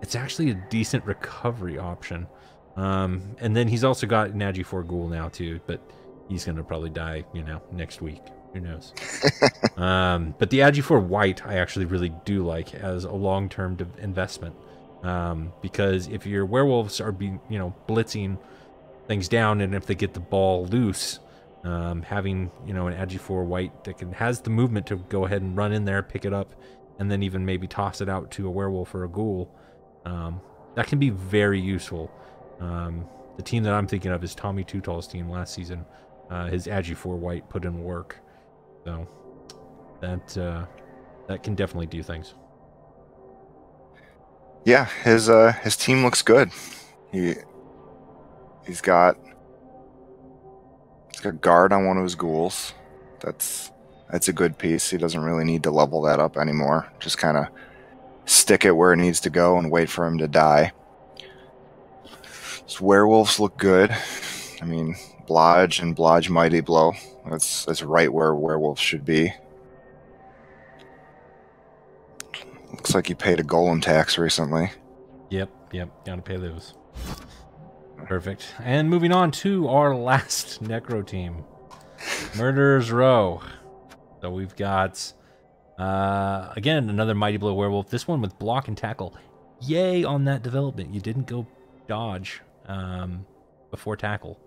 it's actually a decent recovery option. And then he's also got an Agi 4 Ghoul now too, but he's going to probably die, next week. Who knows? But the Agi 4 White I actually really do like as a long-term investment. Because if your werewolves are blitzing things down, and if they get the ball loose, having an Agi 4 White that has the movement to go ahead and run in there, pick it up, and then even maybe toss it out to a werewolf or a ghoul, that can be very useful. The team that I'm thinking of is Tommy Tutall's team last season. His Agi 4 White put in work. So that can definitely do things. Yeah, his team looks good. He's got guard on one of his ghouls. That's a good piece. He doesn't really need to level that up anymore. Just kind of stick it where it needs to go and wait for him to die. His werewolves look good. I mean, Blodge and Blodge Mighty Blow. That's right where werewolves should be. Looks like he paid a golem tax recently. Yep, gotta pay those. Perfect. And moving on to our last Necro team, Murderer's Row. So we've got, again, another Mighty Blow Werewolf. This one with block and tackle. Yay on that development. You didn't go dodge. before tackle.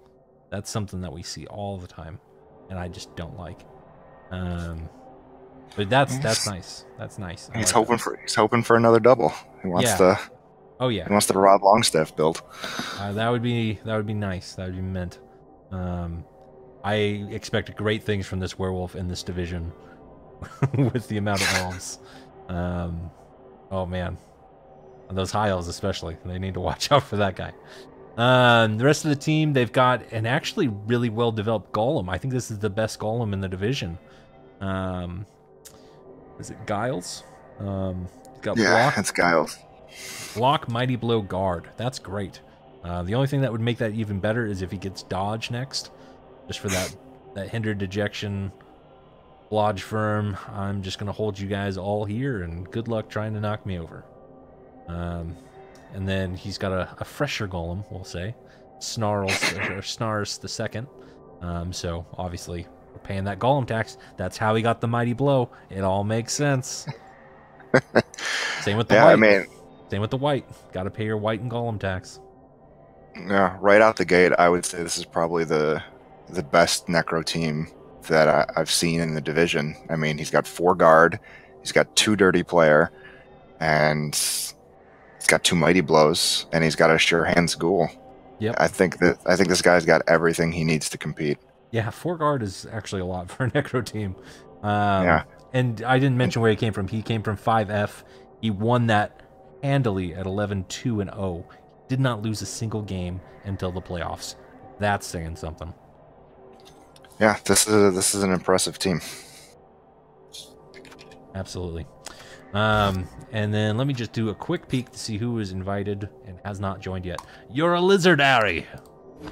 That's something that we see all the time, and I just don't like. But that's nice. That's nice. He's hoping for another double. He wants to. Oh yeah. He wants the Rob Longstaff build. That would be nice. That would be meant. I expect great things from this werewolf in this division, with the amount of elves. Oh man, and those high elves especially. They need to watch out for that guy. The rest of the team, they've got an actually really well developed golem. I think this is the best golem in the division. Is it Giles? Got Block. It's Giles. Block, Mighty Blow, Guard. That's great. The only thing that would make that even better is if he gets Dodge next, just for that hindered dejection. Lodge Firm. I'm just gonna hold you guys all here, and good luck trying to knock me over. And then he's got a fresher golem, we'll say, Snarls the second. So obviously we're paying that golem tax. That's how he got the Mighty Blow. It all makes sense. Same with the white. Same with the white. Got to pay your white and golem tax. Yeah, right out the gate, I would say this is probably the best Necro team that I've seen in the division. I mean, he's got 4 guard, he's got 2 dirty player, and he's got 2 mighty blows, and he's got a sure hands ghoul. Yep. I think this guy's got everything he needs to compete. Yeah, 4 guard is actually a lot for a Necro team. Yeah. And I didn't mention where he came from. He came from 5F. He won that handily at 11-2-0. Did not lose a single game until the playoffs. That's saying something. Yeah, this is an impressive team. Absolutely. And then let me just do a quick peek to see who is invited and has not joined yet. You're a Lizard, Arey,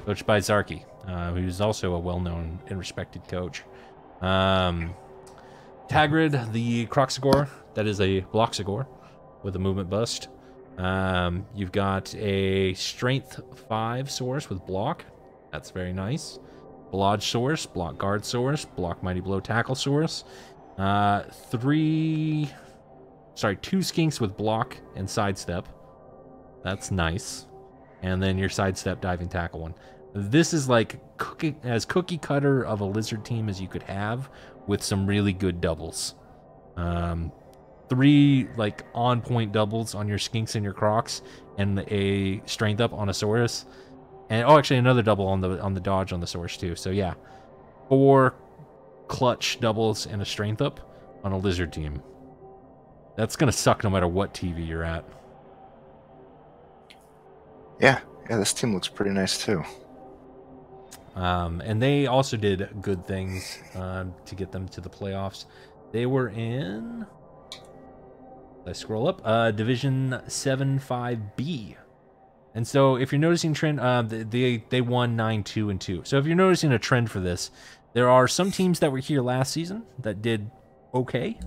coached by Zarky, who's also a well-known and respected coach. Tagrid, the Croxagore, that is a Bloxagore with a movement bust. You've got a Strength 5 source with block. That's very nice. Blodge source, block guard source, block mighty blow tackle source. 2 skinks with block and sidestep. That's nice. And then your sidestep diving tackle one. This is like cookie cutter of a lizard team as you could have, with some really good doubles. 3 like on point doubles on your skinks and your crocs, and a strength up on a Saurus, and actually another double on the dodge on the Saurus too. So yeah, 4 clutch doubles and a strength up on a lizard team. That's gonna suck no matter what TV you're at. Yeah, this team looks pretty nice too. And they also did good things to get them to the playoffs. They were in, let's scroll up, Division 7-5B. And so if you're noticing trend, they won 9-2-2. So if you're noticing a trend for this, there are some teams that were here last season that did okay,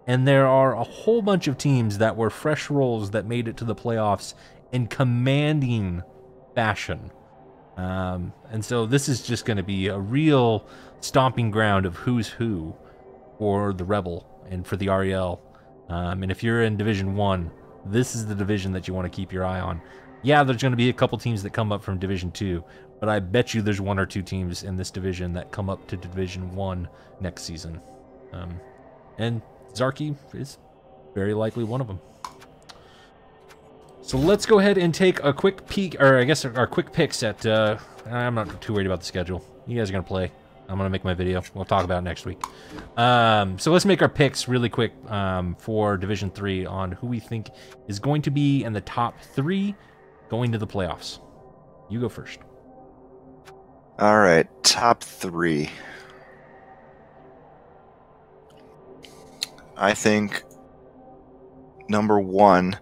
and there are a whole bunch of teams that were fresh rolls that made it to the playoffs in commanding fashion. And so this is just going to be a real stomping ground of who's who for the REBBL and for the REL. And if you're in Division 1, this is the division that you want to keep your eye on. Yeah, there's going to be a couple teams that come up from Division 2, but I bet you there's 1 or 2 teams in this division that come up to Division 1 next season. And Zarky is very likely one of them. So let's go ahead and take a quick peek, or I guess our quick picks at, I'm not too worried about the schedule. You guys are going to play. I'm going to make my video. We'll talk about it next week. So let's make our picks really quick for Division 3 on who we think is going to be in the top 3 going to the playoffs. You go first. All right, top 3. I think number 1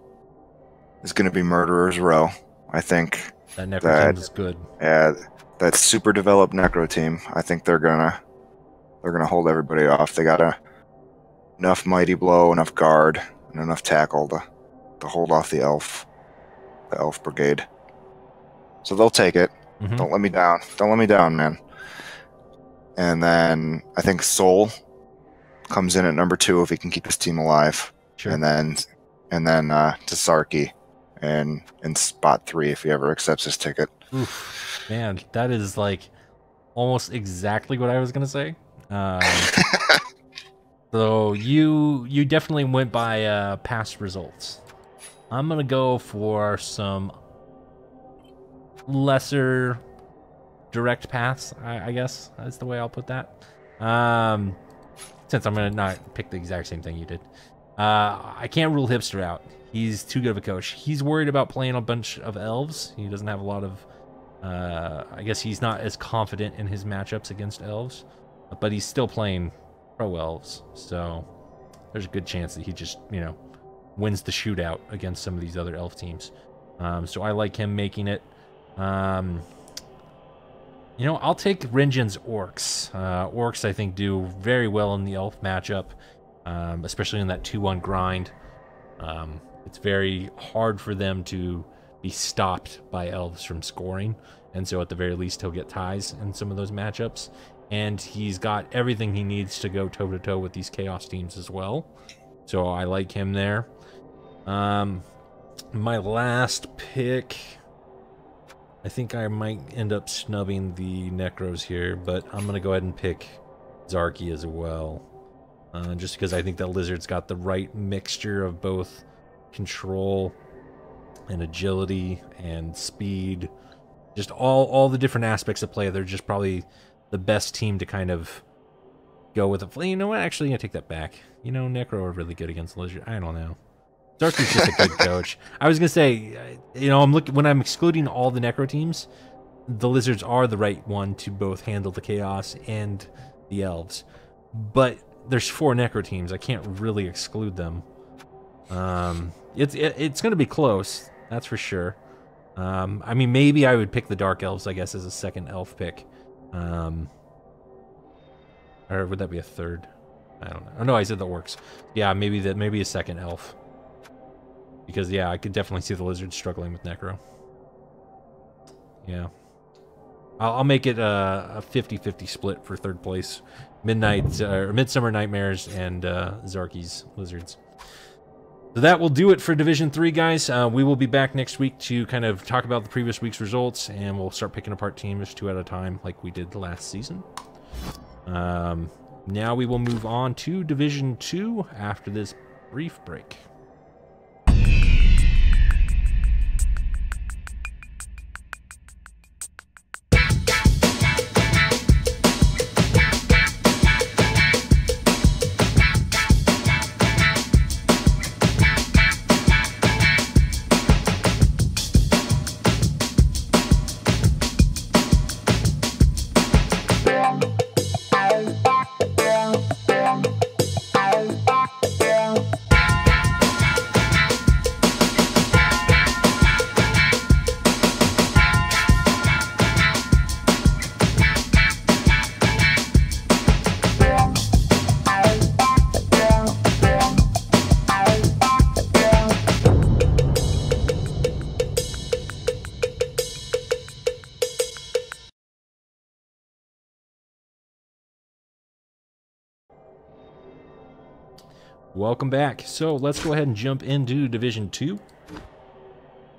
is going to be Murderer's Row. I think that Necro team is good. Yeah, that super developed Necro team. I think they're gonna hold everybody off. They got enough mighty blow, enough guard, and enough tackle to hold off the elf brigade. So they'll take it. Mm-hmm. Don't let me down. Don't let me down, man. And then I think Soul comes in at number 2 if he can keep his team alive. Sure. And then Tasarki in spot 3 if he ever accepts his ticket. Oof, man, that is like almost exactly what I was gonna say. So you definitely went by past results. I'm gonna go for some lesser direct paths, I guess that's the way I'll put that. Since I'm gonna not pick the exact same thing you did. I can't rule Hipster out. He's too good of a coach. He's worried about playing a bunch of elves. He doesn't have a lot of I guess he's not as confident in his matchups against elves, but he's still playing pro elves, so there's a good chance that he just, you know, wins the shootout against some of these other elf teams. So I like him making it. You know, I'll take Rinjin's Orcs. Orcs, I think, do very well in the elf matchup, especially in that 2-1 grind. It's very hard for them to be stopped by elves from scoring, and so at the very least he'll get ties in some of those matchups. And he's got everything he needs to go toe-to-toe with these Chaos teams as well. So I like him there. My last pick, I think I might end up snubbing the Necros here, but I'm going to go ahead and pick Zarky as well. Just because I think that Lizard's got the right mixture of both control and agility and speed. Just all the different aspects of play. They're just probably the best team to kind of go with it. You know what? Actually, I'm going to take that back. You know, Necro are really good against Lizard. I don't know. Zarky's just a good coach. I was gonna say, you know, when I'm excluding all the Necro teams, the Lizards are the right one to both handle the Chaos and the Elves. But there's 4 Necro teams. I can't really exclude them. It's gonna be close, that's for sure. I mean, maybe I would pick the Dark Elves, I guess, as a second elf pick. Or would that be a third? I don't know. Oh no, I said the Orcs. Yeah, maybe a second elf. Because, yeah, I could definitely see the Lizards struggling with Necro. Yeah. I'll make it a 50-50 split for third place. Midsummer Nightmares and Zarky's Lizards. So that will do it for Division 3, guys. We will be back next week to kind of talk about the previous week's results, and we'll start picking apart teams 2 at a time like we did last season. Now we will move on to Division 2 after this brief break. Welcome back. So let's go ahead and jump into Division 2.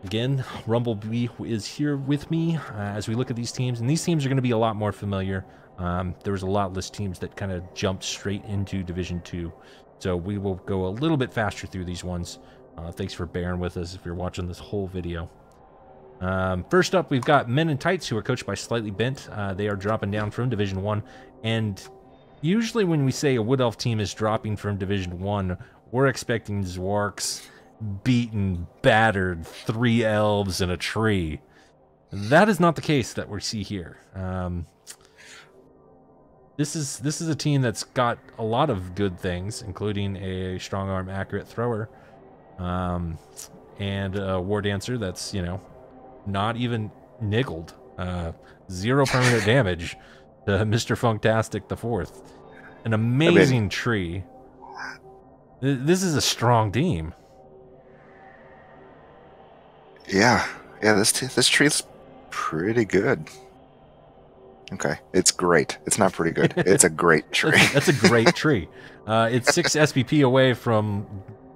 Again, Rumblebee is here with me as we look at these teams, and these teams are going to be a lot more familiar. There was a lot less teams that kind of jumped straight into Division 2, so we will go a little bit faster through these ones. Thanks for bearing with us if you're watching this whole video. First up, we've got Men in Tights, who are coached by Slightly Bent. They are dropping down from Division 1, and usually when we say a Wood Elf team is dropping from Division 1, we're expecting Zwarks, beaten, battered, 3 elves and a tree. That is not the case that we see here. This is a team that's got a lot of good things, including a strong arm accurate thrower, and a war dancer that's, you know, not even niggled. 0 permanent damage to Mr. Funktastic the Fourth. An amazing tree. This is a strong team. Yeah, this tree's pretty good. Okay, it's great. It's not pretty good. It's a great tree. That's a great tree. It's 6 SPP away from,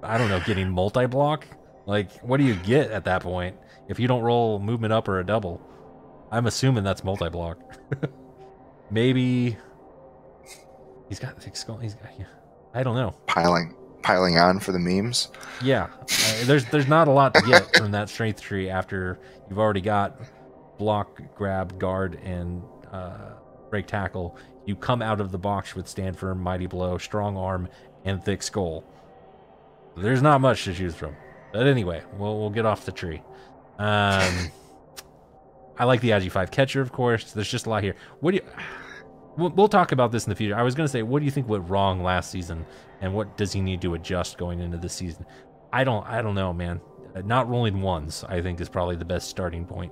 I don't know, getting multi-block. Like, what do you get at that point if you don't roll movement up or a double? I'm assuming that's multi-block. Maybe he's got thick skull. He's got, yeah. I don't know. Piling on for the memes. Yeah, there's not a lot to get from that strength tree after you've already got block, grab, guard, and break tackle. You come out of the box with stand firm, mighty blow, strong arm, and thick skull. There's not much to choose from. But anyway, we'll get off the tree. I like the IG5 catcher, of course. There's just a lot here. What do you? We'll talk about this in the future. I was going to say, what do you think went wrong last season, and what does he need to adjust going into this season? I don't know, man. Not rolling ones, I think, is probably the best starting point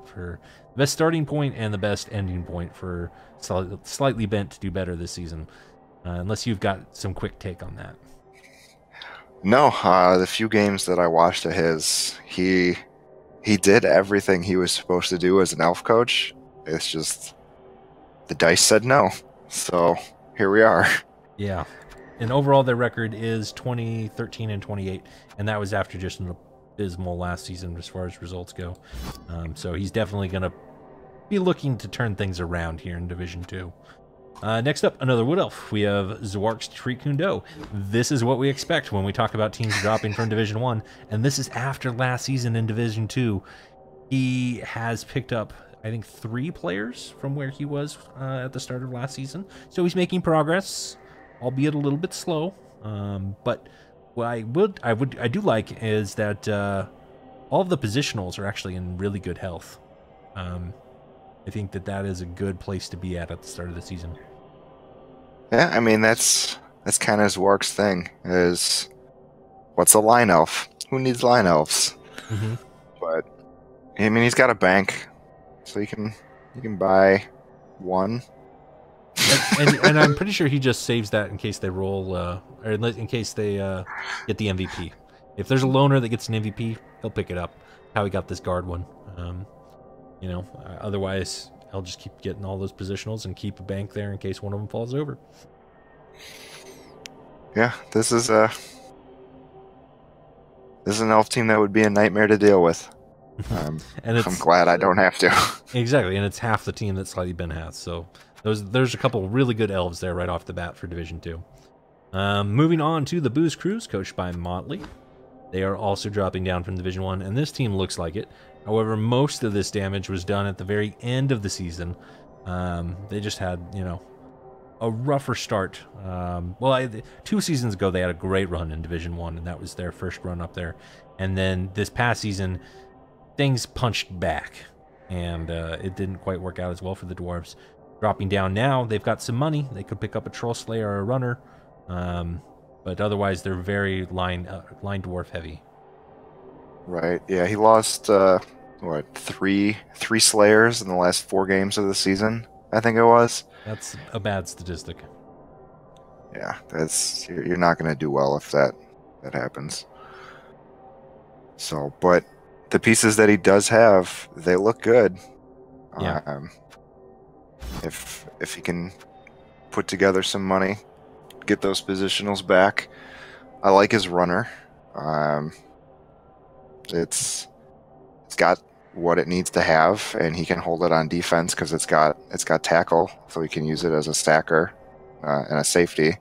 and the best ending point for slightly bent to do better this season. Unless you've got some quick take on that. No, the few games that I watched of his, he did everything he was supposed to do as an elf coach. It's just the dice said no. So here we are. Yeah. And overall, their record is 20, 13, and 28. And that was after just an abysmal last season as far as results go. So he's definitely going to be looking to turn things around here in Division 2. Next up, another Wood Elf. We have Wark Street. This is what we expect when we talk about teams dropping from Division 1. And this is after last season in Division 2. He has picked up, I think, 3 players from where he was at the start of last season. So he's making progress, albeit a little bit slow. But what I do like is that all of the positionals are actually in really good health. I think that is a good place to be at the start of the season. Yeah, I mean that's kind of Wark's thing. Is what's a line elf? Who needs line elves? Mm-hmm. But I mean, he's got a bank, so you can buy one. and I'm pretty sure he just saves that in case they roll, or in case they get the MVP. If there's a loner that gets an MVP, he'll pick it up. How he got this guard one. Otherwise, I'll just keep getting all those positionals and keep a bank there in case one of them falls over. Yeah, this is an elf team that would be a nightmare to deal with. And I'm glad I don't have to. Exactly, and it's half the team that Slightly Ben has. So there's a couple really good elves there right off the bat for Division 2. Moving on to the Booze Crews, coached by Motley. They are also dropping down from Division 1, and this team looks like it. However, most of this damage was done at the very end of the season. They just had, a rougher start. 2 seasons ago, they had a great run in Division 1, and that was their first run up there. And then this past season, things punched back, and it didn't quite work out as well for the Dwarves. Dropping down now, they've got some money. They could pick up a Troll Slayer or a Runner, but otherwise they're very line Dwarf heavy. Right. Yeah, he lost three Slayers in the last 4 games of the season, I think it was. That's a bad statistic. Yeah, you're not going to do well if that happens. So, but the pieces that he does have, they look good. Yeah. If he can put together some money, get those positionals back. I like his runner. It's got what it needs to have, and he can hold it on defense because it's got tackle, so he can use it as a stacker and a safety.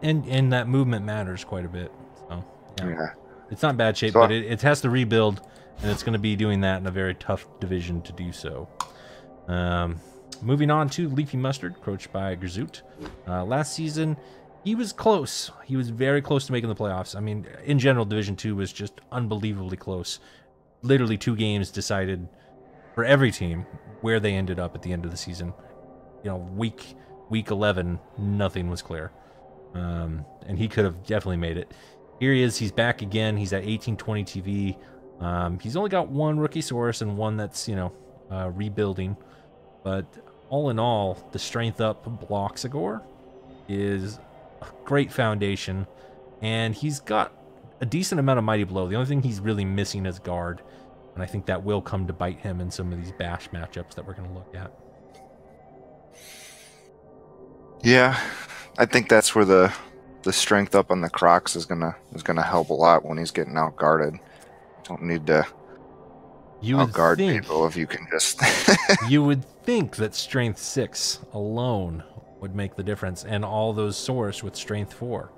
And that movement matters quite a bit. So yeah. It's not bad shape, but it has to rebuild, and it's going to be doing that in a very tough division to do so. Moving on to Leafy Mustard, coached by Grzoot. Last season, he was close. He was very close to making the playoffs. I mean, in general, Division 2 was just unbelievably close. Literally 2 games decided for every team where they ended up at the end of the season. Week 11, nothing was clear. And he could have definitely made it. Here he is. He's back again. He's at 1820 TV. He's only got 1 rookie source and 1 that's, rebuilding. But all in all, the strength up Bloxagor is a great foundation. And he's got a decent amount of Mighty Blow. The only thing he's really missing is guard. And I think that will come to bite him in some of these bash matchups that we're going to look at. Yeah, I think that's where the strength up on the Crocs is gonna help a lot when he's getting out guarded. Don't need to You I'll would guard think people if you can just. you would think that strength 6 alone would make the difference, and all those source with strength 4.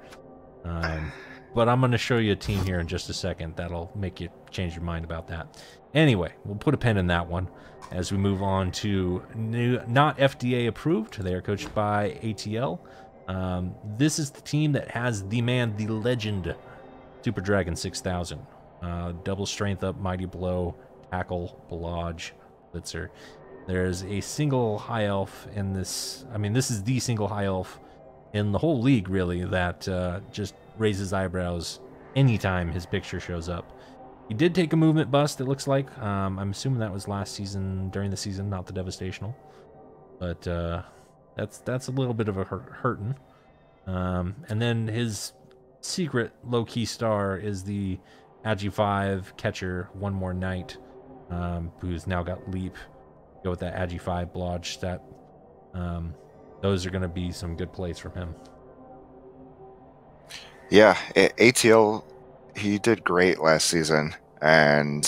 But I'm going to show you a team here in just a second that'll make you change your mind about that. Anyway, we'll put a pin in that one as we move on to not FDA approved. They are coached by ATL. This is the team that has the man, the legend, Super Dragon 6000. Double strength up, mighty blow, tackle, blodge, blitzer. There's a single high elf in this. I mean, this is the single high elf in the whole league, really, that just raises eyebrows anytime his picture shows up. He did take a movement bust, it looks like. I'm assuming that was last season, during the season, not the Devastational. But that's a little bit of a hurtin'. And then his secret low-key star is the Agi 5 catcher, One More Night, who's now got Leap. Go with that Agi 5 blodge stat. Those are going to be some good plays from him. Yeah, ATL, he did great last season, and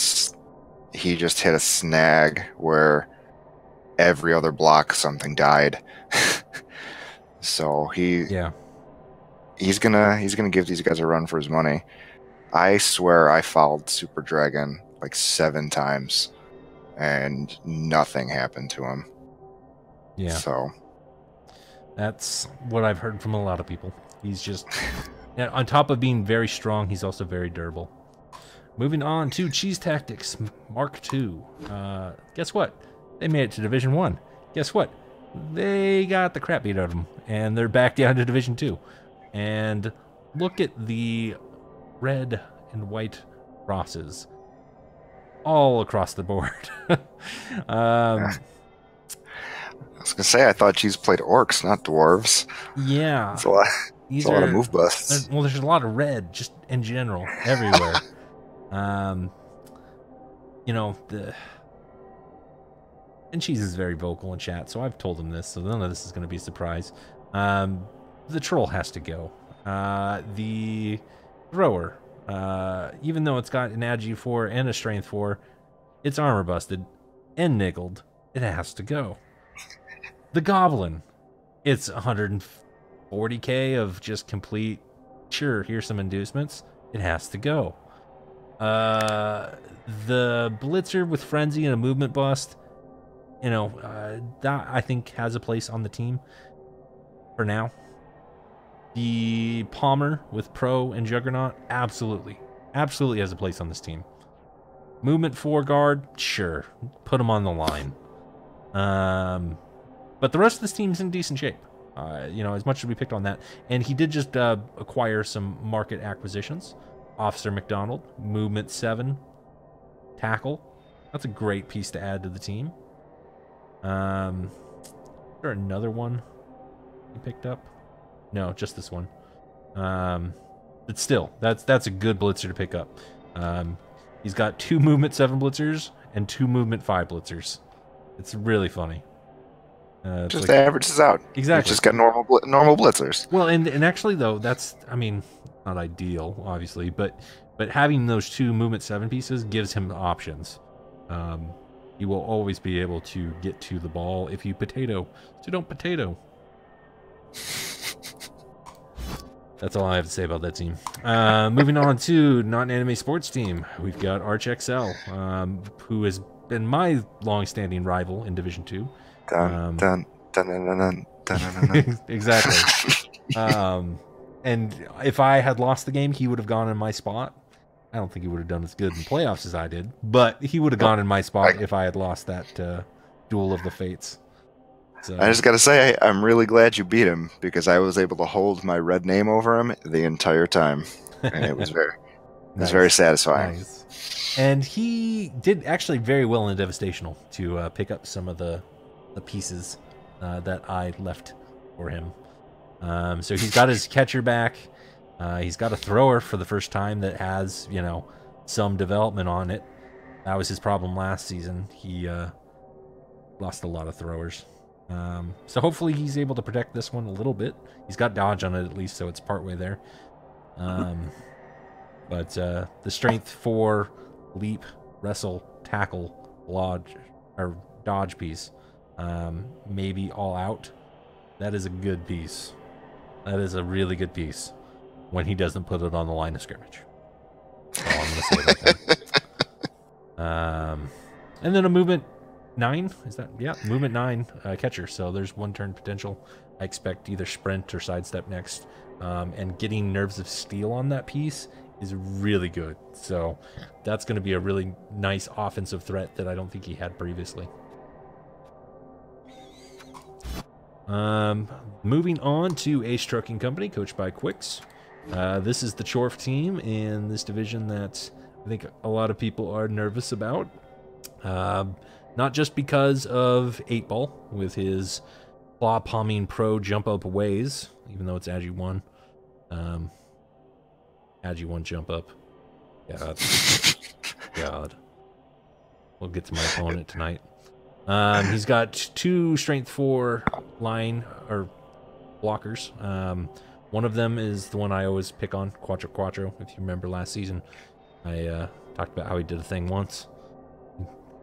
he just hit a snag where every other block something died. So he's gonna give these guys a run for his money. I swear I fouled Super Dragon like 7 times, and nothing happened to him. Yeah. So that's what I've heard from a lot of people. He's just, on top of being very strong, he's also very durable. Moving on to Cheese Tactics Mark II. Guess what? They made it to Division 1. Guess what? They got the crap beat out of them, and they're back down to Division 2. And look at the red and white crosses all across the board. I was gonna say, I thought Cheese played orcs, not dwarves. Yeah. It's a lot. It's a lot of move busts. Well, there's a lot of red just in general everywhere. You know, and Cheese is very vocal in chat, so I've told him this, so none of this is going to be a surprise. The troll has to go. The thrower, even though it's got an Agi 4 and a Strength 4, it's armor busted and nickeled. It has to go. The Goblin, it's 140k of just complete, sure, here's some inducements. It has to go. The Blitzer with Frenzy and a movement bust, you know, that I think has a place on the team for now. The Palmer with Pro and Juggernaut, absolutely has a place on this team. Movement 4 guard, sure, put him on the line. But the rest of this team's in decent shape. You know, as much as we picked on that. And he did just acquire some market acquisitions. Officer McDonald, Movement 7, Tackle. That's a great piece to add to the team. Is there another one he picked up? No, just this one. But still, that's a good blitzer to pick up. He's got 2 Movement 7 blitzers and 2 Movement 5 blitzers. It's really funny. Just like, averages out. Exactly. You just got normal blitzers. Well, and actually though, that's, I mean, not ideal, obviously, but having those 2 Movement 7 pieces gives him options. He will always be able to get to the ball if you potato. So don't potato. That's all I have to say about that team. Moving on to non-anime sports team, we've got ArchXL, who has been my long-standing rival in Division 2. Exactly. And if I had lost the game, he would have gone in my spot. I don't think he would have done as good in playoffs as I did, but he would have gone in my spot if I had lost that Duel of the Fates. So, I just gotta say, I'm really glad you beat him, because I was able to hold my red name over him the entire time, and it was very satisfying. Nice. And he did actually very well in Devastational to pick up some of the pieces that I left for him. So he's got his catcher back. He's got a thrower for the first time that has, you know, some development on it. That was his problem last season. He lost a lot of throwers. So hopefully he's able to protect this one a little bit. He's got dodge on it at least, so it's partway there. But the strength 4, leap, wrestle, tackle lodge or dodge piece, maybe all out, that is a good piece. That is a really good piece when he doesn't put it on the line of scrimmage. That's all I'm going to say about that. And then a movement 9, is that? Yeah, movement 9 catcher. So there's 1 turn potential. I expect either sprint or sidestep next. And getting Nerves of Steel on that piece is really good. So that's going to be a really nice offensive threat that I don't think he had previously. Moving on to Ace Trucking Company, coached by Quicks. This is the Chorf team in this division that I think a lot of people are nervous about. Not just because of 8-Ball with his claw palming pro jump up ways, even though it's Agi 1. Agi 1 jump up. God. God. We'll get to my opponent tonight. He's got 2 strength 4 line or blockers. One of them is the one I always pick on, Quattro Quattro. If you remember last season, I talked about how he did a thing once.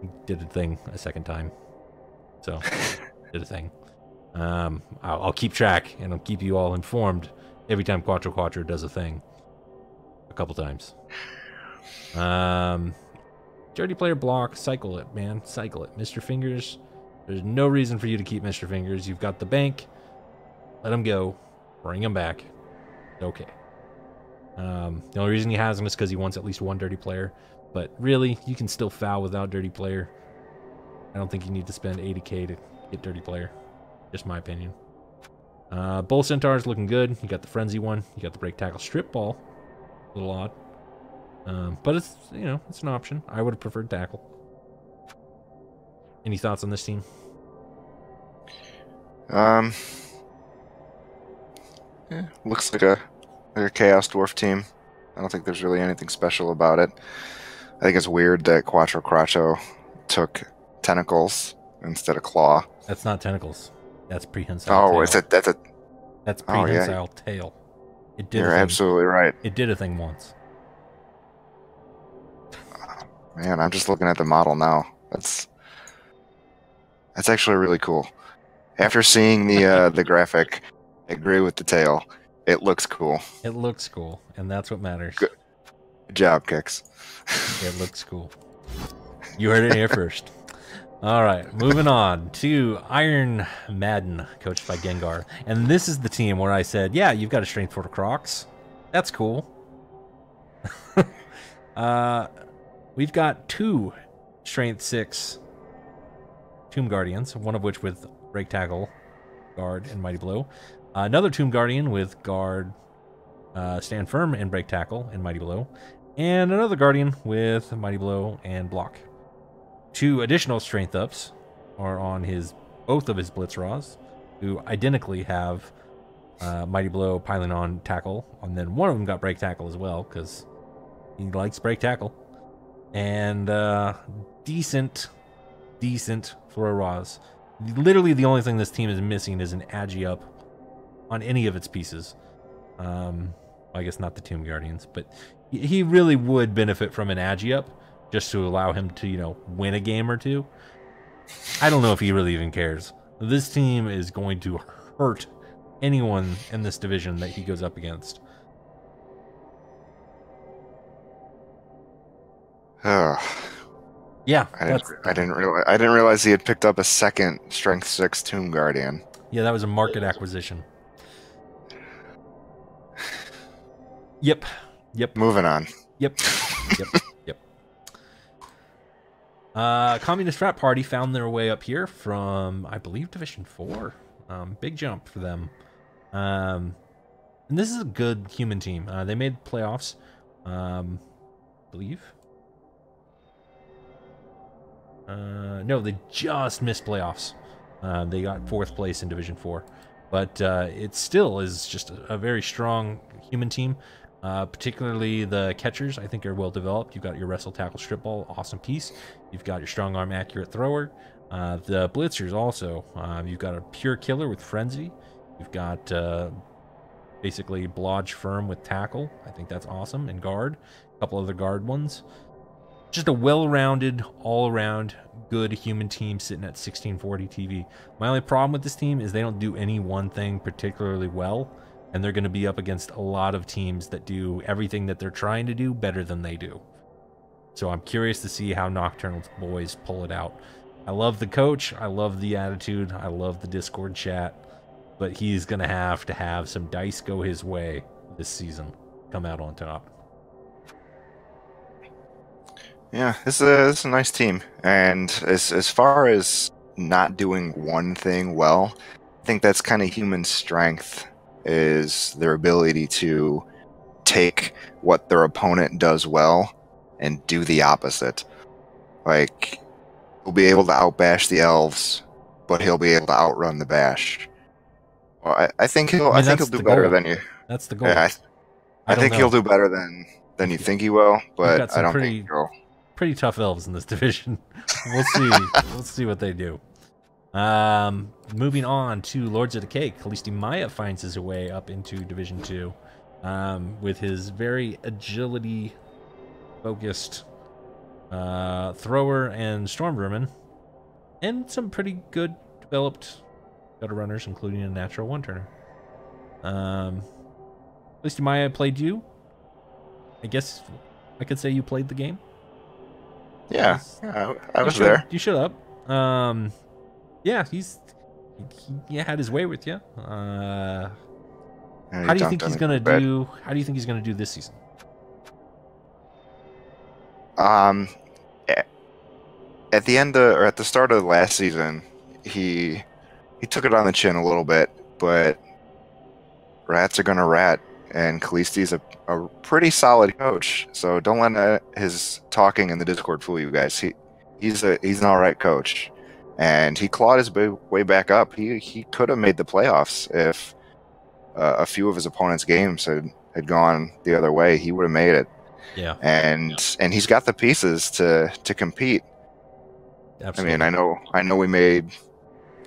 He did a thing a second time. So, did a thing. I'll keep track and I'll keep you all informed every time Quattro Quattro does a thing. A couple times. Dirty player block, cycle it, man. Cycle it. Mr. Fingers, there's no reason for you to keep Mr. Fingers. You've got the bank. Let him go. Bring him back. Okay. The only reason he has him is because he wants at least 1 dirty player. But really, you can still foul without dirty player. I don't think you need to spend 80k to get dirty player. Just my opinion. Bull Centaur's looking good. You got the frenzy one. You got the break tackle strip ball. A little odd. But it's, you know, it's an option. I would have preferred tackle. Any thoughts on this team? Yeah, looks like a Chaos Dwarf team. I don't think there's really anything special about it. I think it's weird that Quattro Quattro took tentacles instead of claw. That's not tentacles. That's prehensile tail. That's prehensile tail. It did. You're absolutely right. It did a thing once. Man, I'm just looking at the model now. That's actually really cool. After seeing the graphic, I agree with the tail. It looks cool. It looks cool, and that's what matters. Good job, Kix. It looks cool. You heard it here first. All right, moving on to Iron Madden, coached by Gengar. And this is the team where I said, yeah, you've got a strength 4 Crocs. That's cool. We've got 2 strength 6 Tomb Guardians, one of which with break tackle, guard, and mighty blow. Another Tomb Guardian with guard, stand firm, and break tackle, and mighty blow. And another Guardian with mighty blow and block. 2 additional strength ups are on both of his Blitz Raws, who identically have mighty blow, piling on, tackle, and then one of them got break tackle as well because he likes break tackle. And decent throw Raws. Literally the only thing this team is missing is an Agi up on any of its pieces. I guess not the Tomb Guardians, but he really would benefit from an Agi up just to allow him to, you know, win a game or 2. I don't know if he really even cares. This team is going to hurt anyone in this division that he goes up against. Yeah, I didn't realize he had picked up a second strength 6 Tomb Guardian. Yeah, that was a market acquisition. Yep. Moving on. Yep. Communist Frat Party found their way up here from, I believe, Division 4. Big jump for them. And this is a good human team. They made playoffs, I believe. No, they just missed playoffs. They got 4th place in Division 4. But it still is just a very strong human team. Particularly the catchers, I think, are well developed. You've got your wrestle, tackle, strip ball, awesome piece. You've got your strong arm, accurate thrower. The blitzers also. You've got a pure killer with frenzy. You've got basically blodge firm with tackle. I think that's awesome. And guard, a couple other guard ones. just a well-rounded, all-around good human team sitting at 1640 TV. My only problem with this team is they don't do any one thing particularly well, and they're going to be up against a lot of teams that do everything that they're trying to do better than they do. So I'm curious to see how Nocturnal's boys pull it out. I love the coach, I love the attitude, I love the Discord chat, but he's going to have some dice go his way this season, come out on top. Yeah, this is a nice team. And as far as not doing one thing well, I think that's kind of human strength, is their ability to take what their opponent does well and do the opposite. Like, he'll be able to outbash the elves, but he'll be able to outrun the bash. Well, I think he'll do better than you. That's the goal. Yeah, I think he'll do better than you think he will, but I don't think he'll. Pretty tough elves in this division. We'll see. We'll see what they do. Moving on to Lords of Decay, Kalisti Maya finds his way up into Division 2 with his very agility-focused thrower and storm vermin, and some pretty good developed gutter runners, including a natural one-turner. Kalisti Maya played you. I guess I could say you played the game. Yeah, I was there. You shut up. Yeah, he had his way with you. How do you think he's gonna do? How do you think he's gonna do this season? At the end of, or at the start of the last season, he took it on the chin a little bit, but rats are gonna rat, and Kalisti's a pretty solid coach. So don't let his talking in the Discord fool you guys. He's an all right coach, and he clawed his way back up. He could have made the playoffs if a few of his opponent's games had gone the other way. He would have made it. Yeah. And he's got the pieces to compete. Absolutely. I mean, I know we made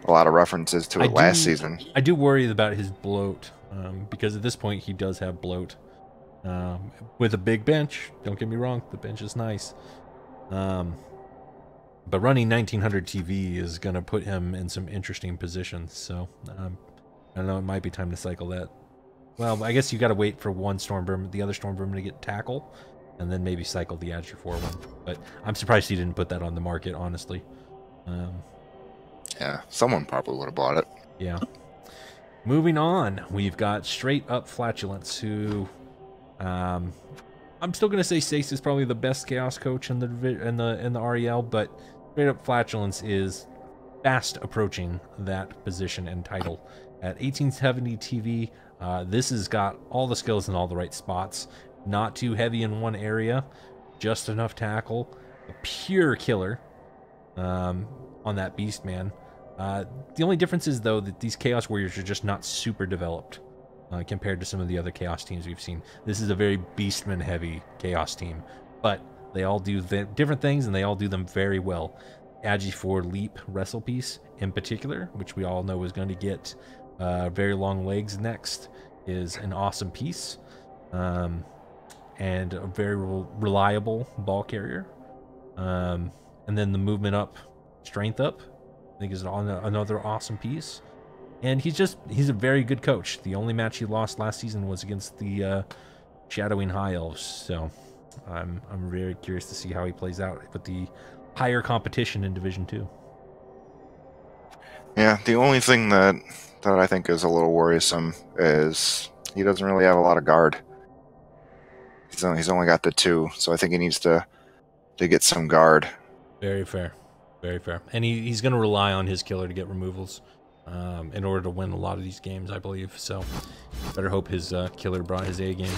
a lot of references to it last season. I do worry about his bloat, because at this point he does have bloat. With a big bench, don't get me wrong, the bench is nice. But running 1900 TV is going to put him in some interesting positions. So I don't know, it might be time to cycle that. Well, I guess you got to wait for one storm vermin, the other storm vermin to get tackle, and then maybe cycle the Azure 4 one. But I'm surprised he didn't put that on the market, honestly. Yeah, someone probably would have bought it. Yeah. Moving on, we've got Straight Up Flatulence, who I'm still gonna say Sace is probably the best Chaos coach in the REL, but Straight Up Flatulence is fast approaching that position and title at 1870 TV. This has got all the skills in all the right spots, not too heavy in one area, just enough tackle, a pure killer on that beast man. The only difference is, though, that these Chaos Warriors are just not super developed compared to some of the other Chaos teams we've seen. This is a very Beastman-heavy Chaos team, but they all do different things, and they all do them very well. Agi 4 Leap Wrestle Piece, in particular, which we all know is going to get very long legs next, is an awesome piece, and a very reliable ball carrier. And then the movement up, strength up, I think is another awesome piece. And he's a very good coach. The only match he lost last season was against the Shadowing High Elves. So I'm very curious to see how he plays out with the higher competition in Division 2. Yeah, the only thing that I think is a little worrisome is he doesn't really have a lot of guard. He's only got the 2, so I think he needs to get some guard. Very fair. Very fair. And he's going to rely on his killer to get removals in order to win a lot of these games, I believe. So better hope his killer brought his A game.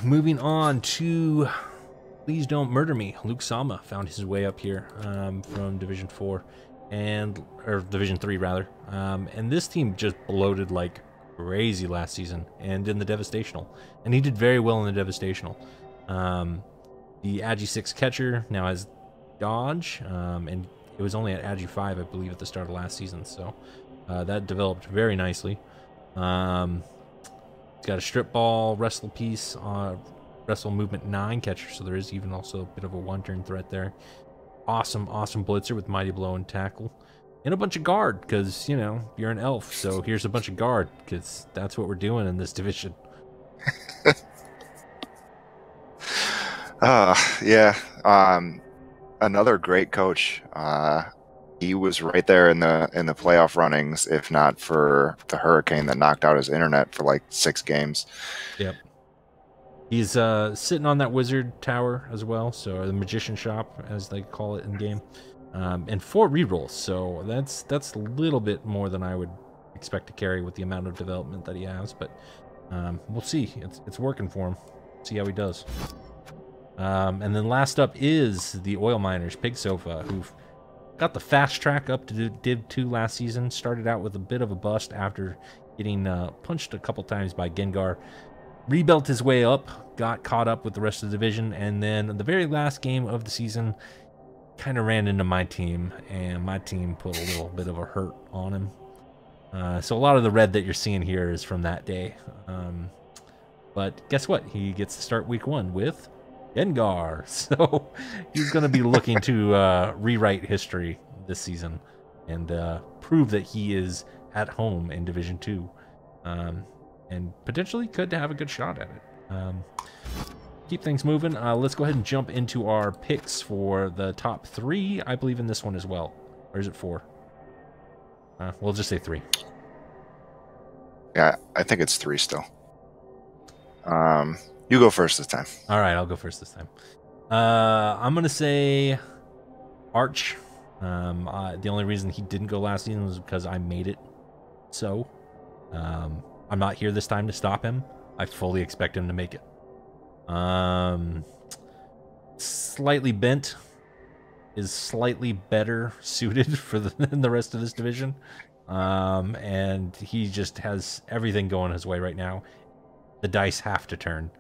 Moving on to Please Don't Murder Me. Luke Sama found his way up here from Division 4, or Division 3 rather. And this team just bloated like crazy last season and in the Devastational. And he did very well in the Devastational. The Agi 6 catcher now has dodge, and it was only at Agi 5, I believe, at the start of last season. So that developed very nicely. He's got a strip ball wrestle piece wrestle movement 9 catcher, so there is even also a bit of a one-turn threat there. Awesome blitzer with mighty blow and tackle. And a bunch of guard, because, you know, you're an elf, so here's a bunch of guard, because that's what we're doing in this division. Yeah. Another great coach. He was right there in the playoff runnings, if not for the hurricane that knocked out his internet for like 6 games. Yep. He's sitting on that wizard tower as well, so the magician shop, as they call it in game, and 4 rerolls. So that's a little bit more than I would expect to carry with the amount of development that he has. But we'll see. It's working for him. See how he does. And then last up is the oil miners, Pig Sofa, who've got the fast track up to Div 2 last season. Started out with a bit of a bust after getting punched a couple times by Gengar. Rebuilt his way up, got caught up with the rest of the division, and then the very last game of the season kind of ran into my team, and my team put a little bit of a hurt on him. So a lot of the red that you're seeing here is from that day. But guess what? He gets to start week 1 with Gengar. So he's going to be looking to rewrite history this season and prove that he is at home in Division 2. And potentially could have a good shot at it. Keep things moving. Let's go ahead and jump into our picks for the top 3. I believe in this one as well. Or is it 4? We'll just say 3. Yeah, I think it's 3 still. You go first this time. All right, I'll go first this time. I'm going to say Arch. The only reason he didn't go last season was because I made it so. I'm not here this time to stop him. I fully expect him to make it. Slightly bent is slightly better suited for than the rest of this division. And he just has everything going his way right now. The dice have to turn.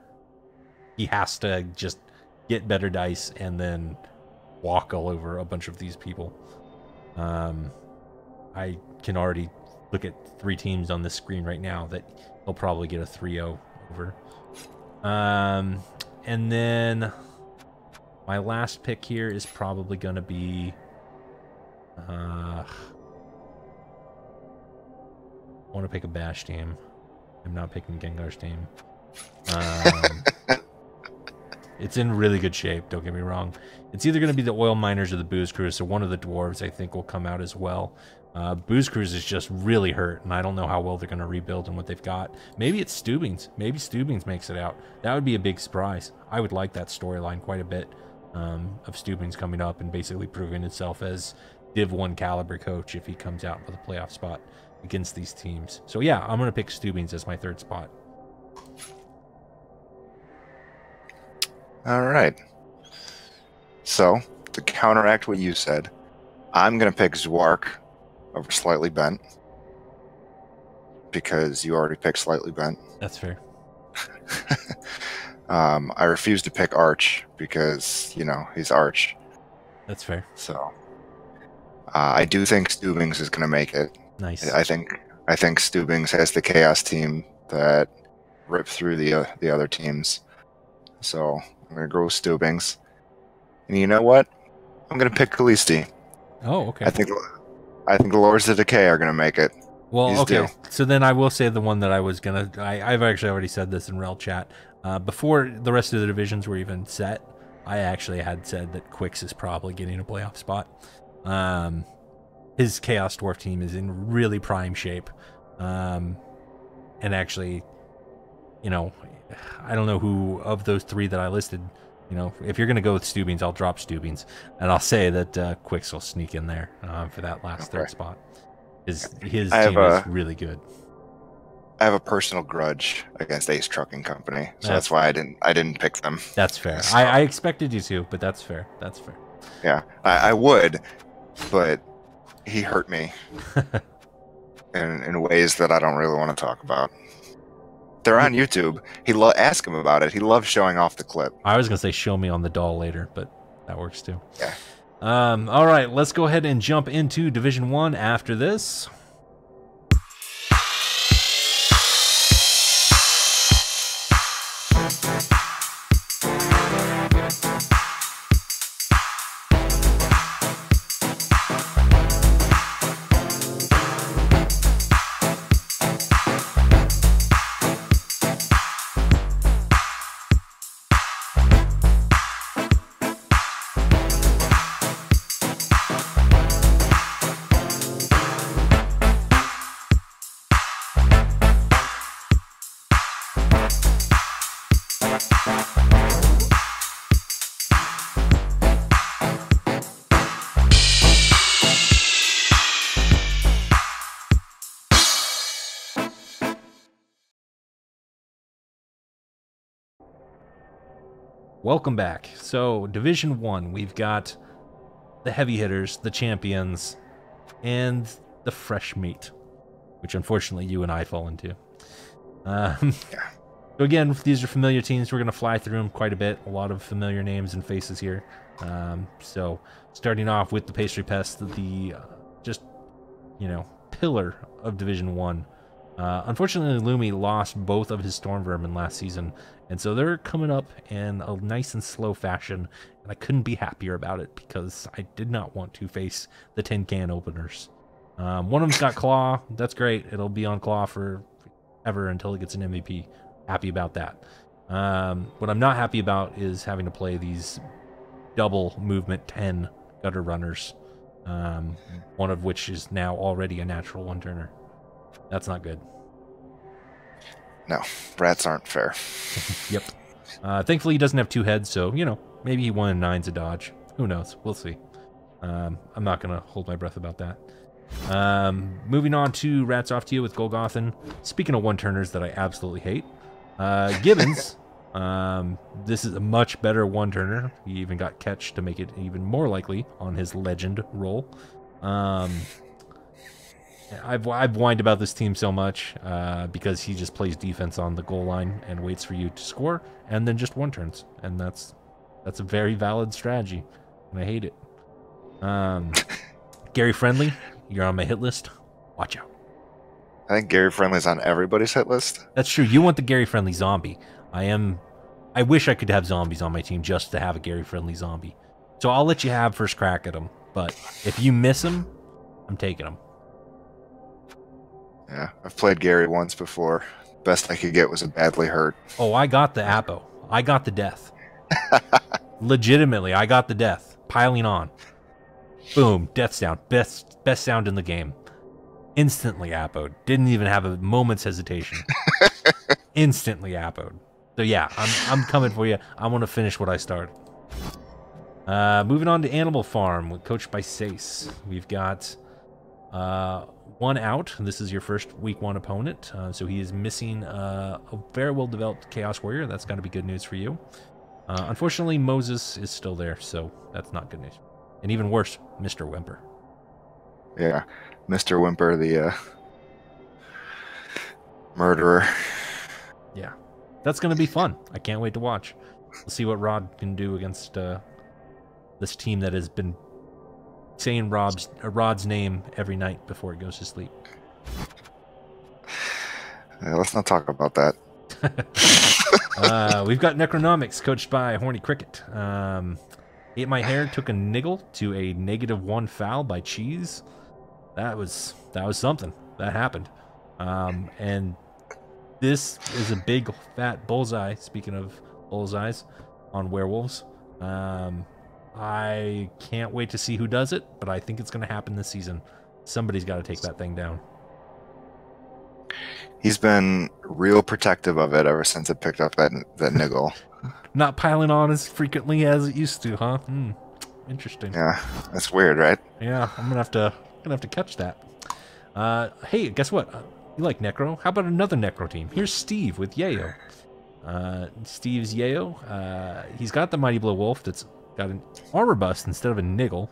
He has to just get better dice and then walk all over a bunch of these people. I can already look at 3 teams on this screen right now that he'll probably get a 3-0 over. And then my last pick here is probably going to be I want to pick a Bash team. I'm not picking Gengar's team. It's in really good shape, don't get me wrong. It's either going to be the Oil Miners or the Booze Cruise, so one of the dwarves I think will come out as well. Booze Cruise is just really hurt, and I don't know how well they're going to rebuild and what they've got. Maybe it's Stubbings. Maybe Stubbings makes it out. That would be a big surprise. I would like that storyline quite a bit, of Stubbings coming up and basically proving itself as Div 1 caliber coach if he comes out with a playoff spot against these teams. So yeah, I'm going to pick Stubbings as my 3rd spot. All right. So, to counteract what you said, I'm going to pick Zwark over Slightly Bent because you already picked Slightly Bent. That's fair. I refuse to pick Arch because, you know, he's Arch. That's fair. So, I do think Stubbings is going to make it. Nice. I think Stubbings has the Chaos team that ripped through the other teams. So, I'm going to go with Stubbings. And you know what? I'm going to pick Kalisti. Oh, okay. I think the Lords of Decay are going to make it. Well, He's okay. due. So then I will say the one that I was going to... I've actually already said this in REL chat. Before the rest of the divisions were even set, I actually had said that Quix is probably getting a playoff spot. His Chaos Dwarf team is in really prime shape. And actually, you know, I don't know who of those 3 that I listed... You know, if you're going to go with Stubbings, I'll drop Stubbings. And I'll say that Quix will sneak in there for that last 3rd spot. His team is really good. I have a personal grudge against Ace Trucking Company, so that's why I didn't pick them. That's fair. So, I expected you to, but that's fair. That's fair. Yeah, I would, but he hurt me in ways that I don't really want to talk about. They're on YouTube. Ask him about it. He loves showing off the clip. I was gonna say show me on the doll later, but that works too. Yeah. All right, let's go ahead and jump into Division 1 after this. Welcome back. So, Division 1, we've got the heavy hitters, the champions, and the fresh meat, which unfortunately you and I fall into. So again, these are familiar teams. We're going to fly through them quite a bit. A lot of familiar names and faces here. So, starting off with the Pastry Pest, the just, you know, pillar of Division 1. Unfortunately, Lumi lost both of his Storm Vermin last season, and so they're coming up in a nice and slow fashion, and I couldn't be happier about it because I did not want to face the tin can openers. One of them's got Claw. That's great. It'll be on Claw forever until it gets an MVP. Happy about that. What I'm not happy about is having to play these double movement 10 gutter runners, one of which is now already a natural one-turner. That's not good. No, rats aren't fair. Yep. Thankfully, he doesn't have 2 heads, so, you know, maybe he 1 in 9's a dodge. Who knows? We'll see. I'm not going to hold my breath about that. Moving on to Rats Off to You with Golgothan. Speaking of one-turners that I absolutely hate, Gibbons. This is a much better one-turner. He even got Catch to make it even more likely on his legend roll. I've whined about this team so much because he just plays defense on the goal line and waits for you to score and then just one-turns. And that's a very valid strategy, and I hate it. Gary Friendly, you're on my hit list. Watch out. I think Gary Friendly's on everybody's hit list. That's true. You want the Gary Friendly zombie. I wish I could have zombies on my team just to have a Gary Friendly zombie. So I'll let you have first crack at him. But if you miss him, I'm taking him. Yeah, I've played Gary once before. Best I could get was a badly hurt. Oh, I got the Apo. I got the death. Legitimately, I got the death. Piling on. Boom, death sound. Best sound in the game. Instantly Apo'd. Didn't even have a moment's hesitation. Instantly Apo'd. So yeah, I'm coming for you. I want to finish what I started. Moving on to Animal Farm, coached by Sace. We've got 1 out. This is your first week 1 opponent. So he is missing a very well-developed Chaos Warrior. That's got to be good news for you. Unfortunately, Moses is still there, so that's not good news. And even worse, Mr. Whimper. Yeah, Mr. Whimper, the murderer. Yeah, that's going to be fun. I can't wait to watch. We'll see what Rod can do against this team that has been saying Rod's name every night before it goes to sleep. Yeah, let's not talk about that. We've got Necronomics, coached by Horny Cricket. Ate My Hair took a niggle to a -1 foul by Cheese. That was something. That happened. And this is a big fat bullseye, speaking of bullseyes, on werewolves. I can't wait to see who does it, but I think it's going to happen this season. Somebody's got to take that thing down. He's been real protective of it ever since it picked up that niggle. Not piling on as frequently as it used to, huh? Interesting. Yeah, that's weird, right? Yeah, I'm gonna have to catch that. Hey, guess what? You like Necro? How about another Necro team? Here's Steve with Yayo. Steve's Yayo. He's got the Mighty Blow Wolf that's got an armor bust instead of a niggle.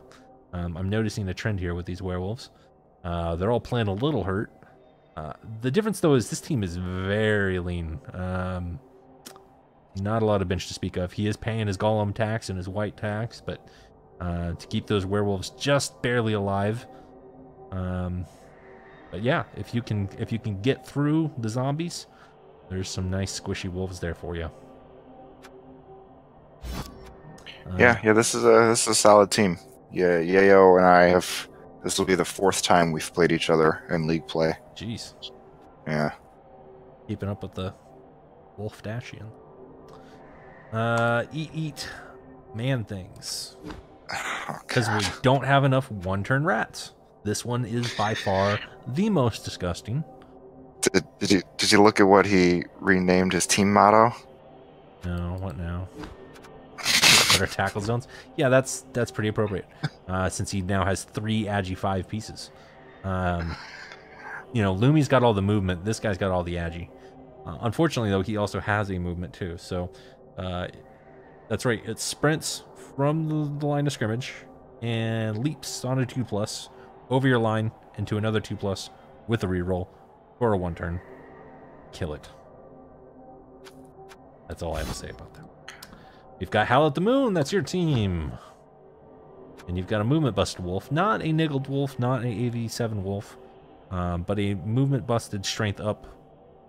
I'm noticing a trend here with these werewolves. They're all playing a little hurt. The difference, though, is this team is very lean. Not a lot of bench to speak of. He is paying his Golem tax and his white tax, but to keep those werewolves just barely alive. But yeah, if you can get through the zombies, there's some nice squishy wolves there for you. Yeah. This is a solid team. Yeah, Yayo and I have. This will be the 4th time we've played each other in league play. Jeez. Yeah. Keeping up with the Wolf Dashian. Eat man things. Because we don't have enough one-turn rats. This one is by far the most disgusting. Did you look at what he renamed his team motto? No, what now? Better tackle zones? Yeah, that's pretty appropriate. Since he now has 3 Agi 5 pieces. You know, Lumi's got all the movement. This guy's got all the Agi. Unfortunately, though, he also has a movement too. So That's right. It sprints from the line of scrimmage and leaps on a 2+ over your line into another 2+ with a reroll for a 1-turn. Kill it. That's all I have to say about that. You've got Howl at the Moon. That's your team. And you've got a movement busted wolf. Not a niggled wolf, not an AV7 wolf, but a movement busted strength up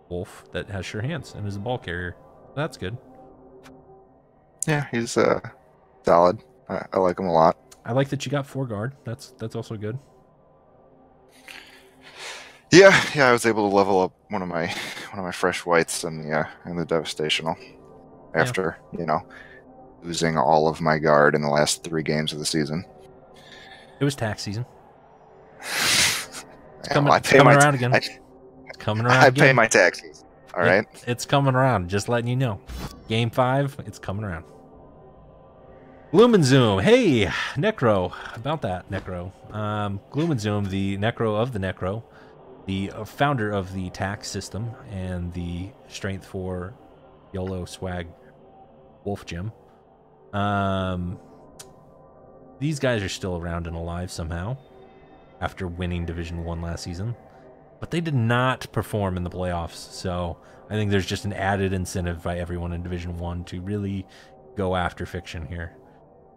wolf that has sure hands and is a ball carrier. That's good. Yeah, he's solid. I like him a lot. I like that you got 4 guard. That's also good. Yeah, I was able to level up one of my fresh whites in the Devastational after losing all of my guard in the last 3 games of the season. It was tax season. It's coming around again. It's coming around. I pay my taxes. All right. It's coming around. Just letting you know. Game 5. It's coming around. Gloom and Zoom. Hey, Necro. About that, Necro. Gloom and Zoom, the Necro of the Necro, the founder of the tax system and the strength for YOLO swag wolf gym. These guys are still around and alive somehow after winning Division 1 last season, but they did not perform in the playoffs. So I think there's just an added incentive by everyone in Division 1 to really go after Fiction here.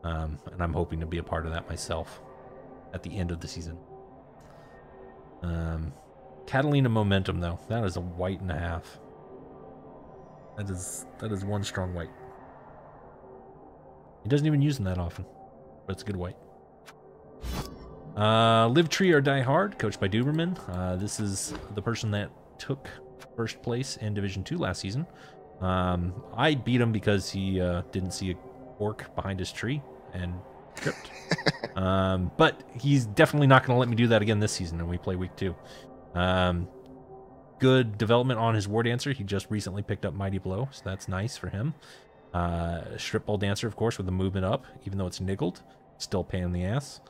And I'm hoping to be a part of that myself at the end of the season. Catalina Momentum, though. That is a white and a half. That is 1 strong white. He doesn't even use them that often, but it's a good white. Live Tree or Die Hard, coached by Duberman. This is the person that took first place in Division 2 last season. I beat him because he didn't see a orc behind his tree and tripped. But he's definitely not going to let me do that again this season, and we play week 2. Good development on his War Dancer. He just recently picked up Mighty Blow, so that's nice for him. Strip Ball Dancer, of course, with the movement up, even though it's niggled. Still pain in the ass.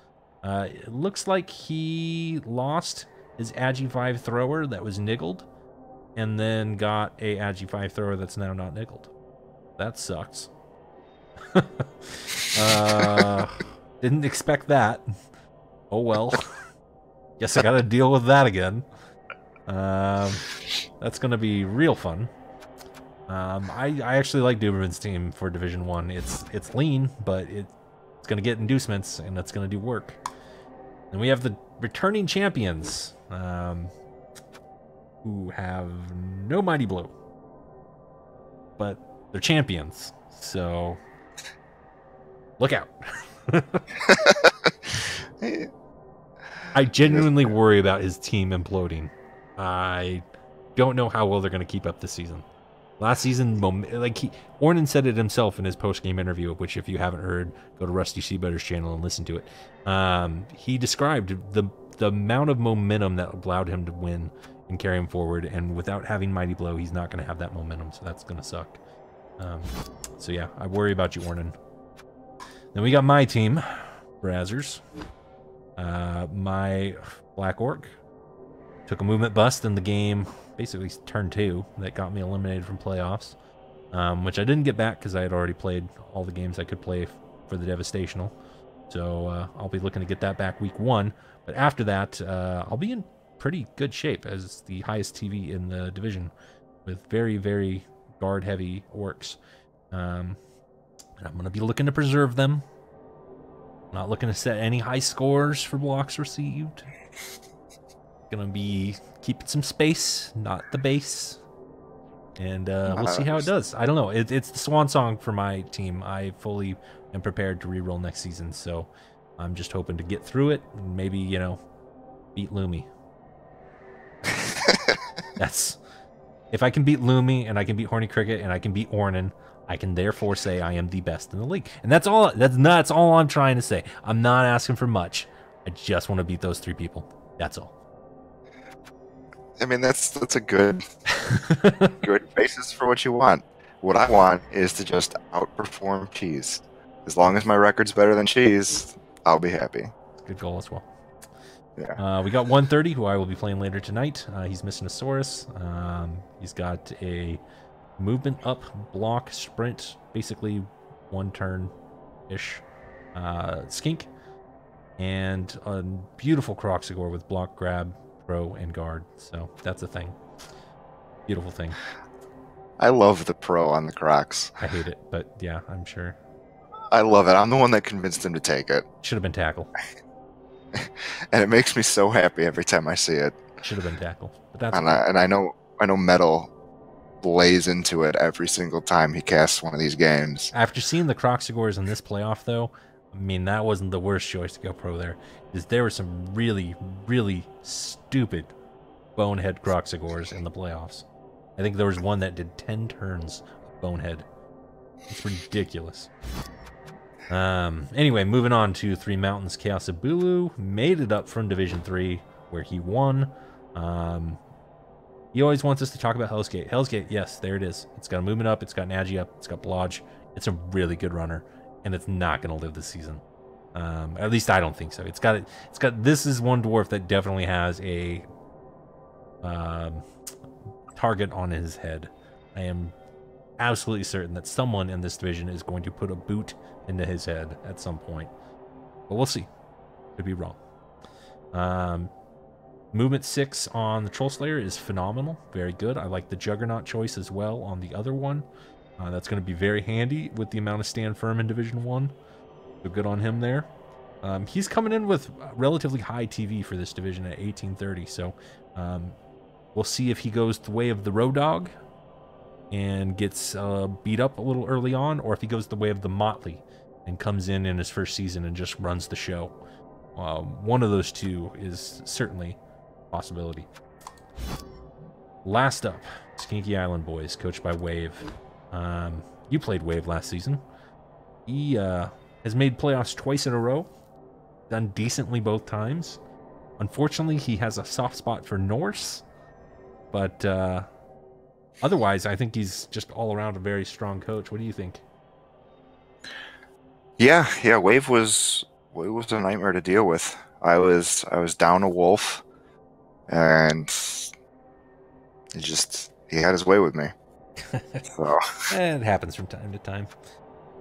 It looks like he lost his Agi 5 thrower that was niggled, and then got a Agi 5 thrower that's now not niggled. That sucks. Didn't expect that. Oh well. Guess I gotta deal with that again. That's gonna be real fun. I actually like Duberman's team for Division 1. It's lean, but it's gonna get inducements and it's gonna do work. And we have the returning champions, who have no Mighty Blow, but they're champions, so look out. I genuinely worry about his team imploding. I don't know how well they're going to keep up this season. Last season, Ornan said it himself in his post-game interview, which if you haven't heard, go to Rusty Seabutter's channel and listen to it. He described the amount of momentum that allowed him to win and carry him forward, and without having Mighty Blow, he's not going to have that momentum, so that's going to suck. So yeah, I worry about you, Ornan. Then we got my team, Brazzers. My Black Orc took a movement bust in the game, basically turn 2, that got me eliminated from playoffs, which I didn't get back because I had already played all the games I could play for the Devastational. So I'll be looking to get that back week 1. But after that, I'll be in pretty good shape as the highest TV in the division with very, very guard-heavy orcs. And I'm going to be looking to preserve them. Not looking to set any high scores for blocks received. Gonna be keeping some space, not the base. And we'll see how it does. I don't know. It's the swan song for my team. I fully am prepared to reroll next season, so I'm just hoping to get through it and maybe, beat Lumi. If I can beat Lumi and I can beat Horny Cricket and I can beat Ornan, I can therefore say I am the best in the league. And that's all I'm trying to say. I'm not asking for much. I just want to beat those 3 people. That's all. I mean, that's a good good basis for what you want. What I want is to just outperform Cheese. As long as my record's better than Cheese, I'll be happy. Good goal as well. Yeah. We got 130, who I will be playing later tonight. He's missing a Saurus. He's got a movement up, block, sprint, basically 1 turn-ish skink, and a beautiful Croxagore with block, grab, pro, and guard. So that's a thing. Beautiful thing. I love the pro on the Crocs. I hate it, but yeah, I'm sure. I love it. I'm the one that convinced him to take it. Should have been tackle. And it makes me so happy every time I see it. Should have been tackle. But that's I know Metal lays into it every single time he casts one of these games. After seeing the Croxagores in this playoff, though, I mean, that wasn't the worst choice to go pro there. Because there were some really, really stupid bonehead Croxagores in the playoffs. I think there was one that did 10 turns of bonehead. It's ridiculous. Anyway, moving on to Three Mountains. Chaos Abulu made it up from Division 3, where he won. He always wants us to talk about Hell's Gate. Hell's Gate, yes, there it is. It's got a movement up, it's got Nagi up, it's got Blodge. It's a really good runner, and it's not going to live this season. At least I don't think so. This is one dwarf that definitely has a target on his head. I am absolutely certain that someone in this division is going to put a boot into his head at some point. But we'll see. Could be wrong. Movement 6 on the Troll Slayer is phenomenal. Very good. I like the Juggernaut choice as well on the other one. That's going to be very handy with the amount of stand firm in Division 1. So good on him there. He's coming in with relatively high TV for this division at 1830. So we'll see if he goes the way of the Road Dog and gets beat up a little early on, or if he goes the way of the Motley and comes in his first season and just runs the show. One of those two is certainly a possibility. Last up, Skinky Island Boys, coached by Wave. You played Wave last season. He has made playoffs twice in a row, done decently both times. Unfortunately, he has a soft spot for Norse, but otherwise, I think he's just all around a very strong coach. What do you think? Yeah, Wave was a nightmare to deal with. I was down a wolf, and he had his way with me. So. It happens from time to time.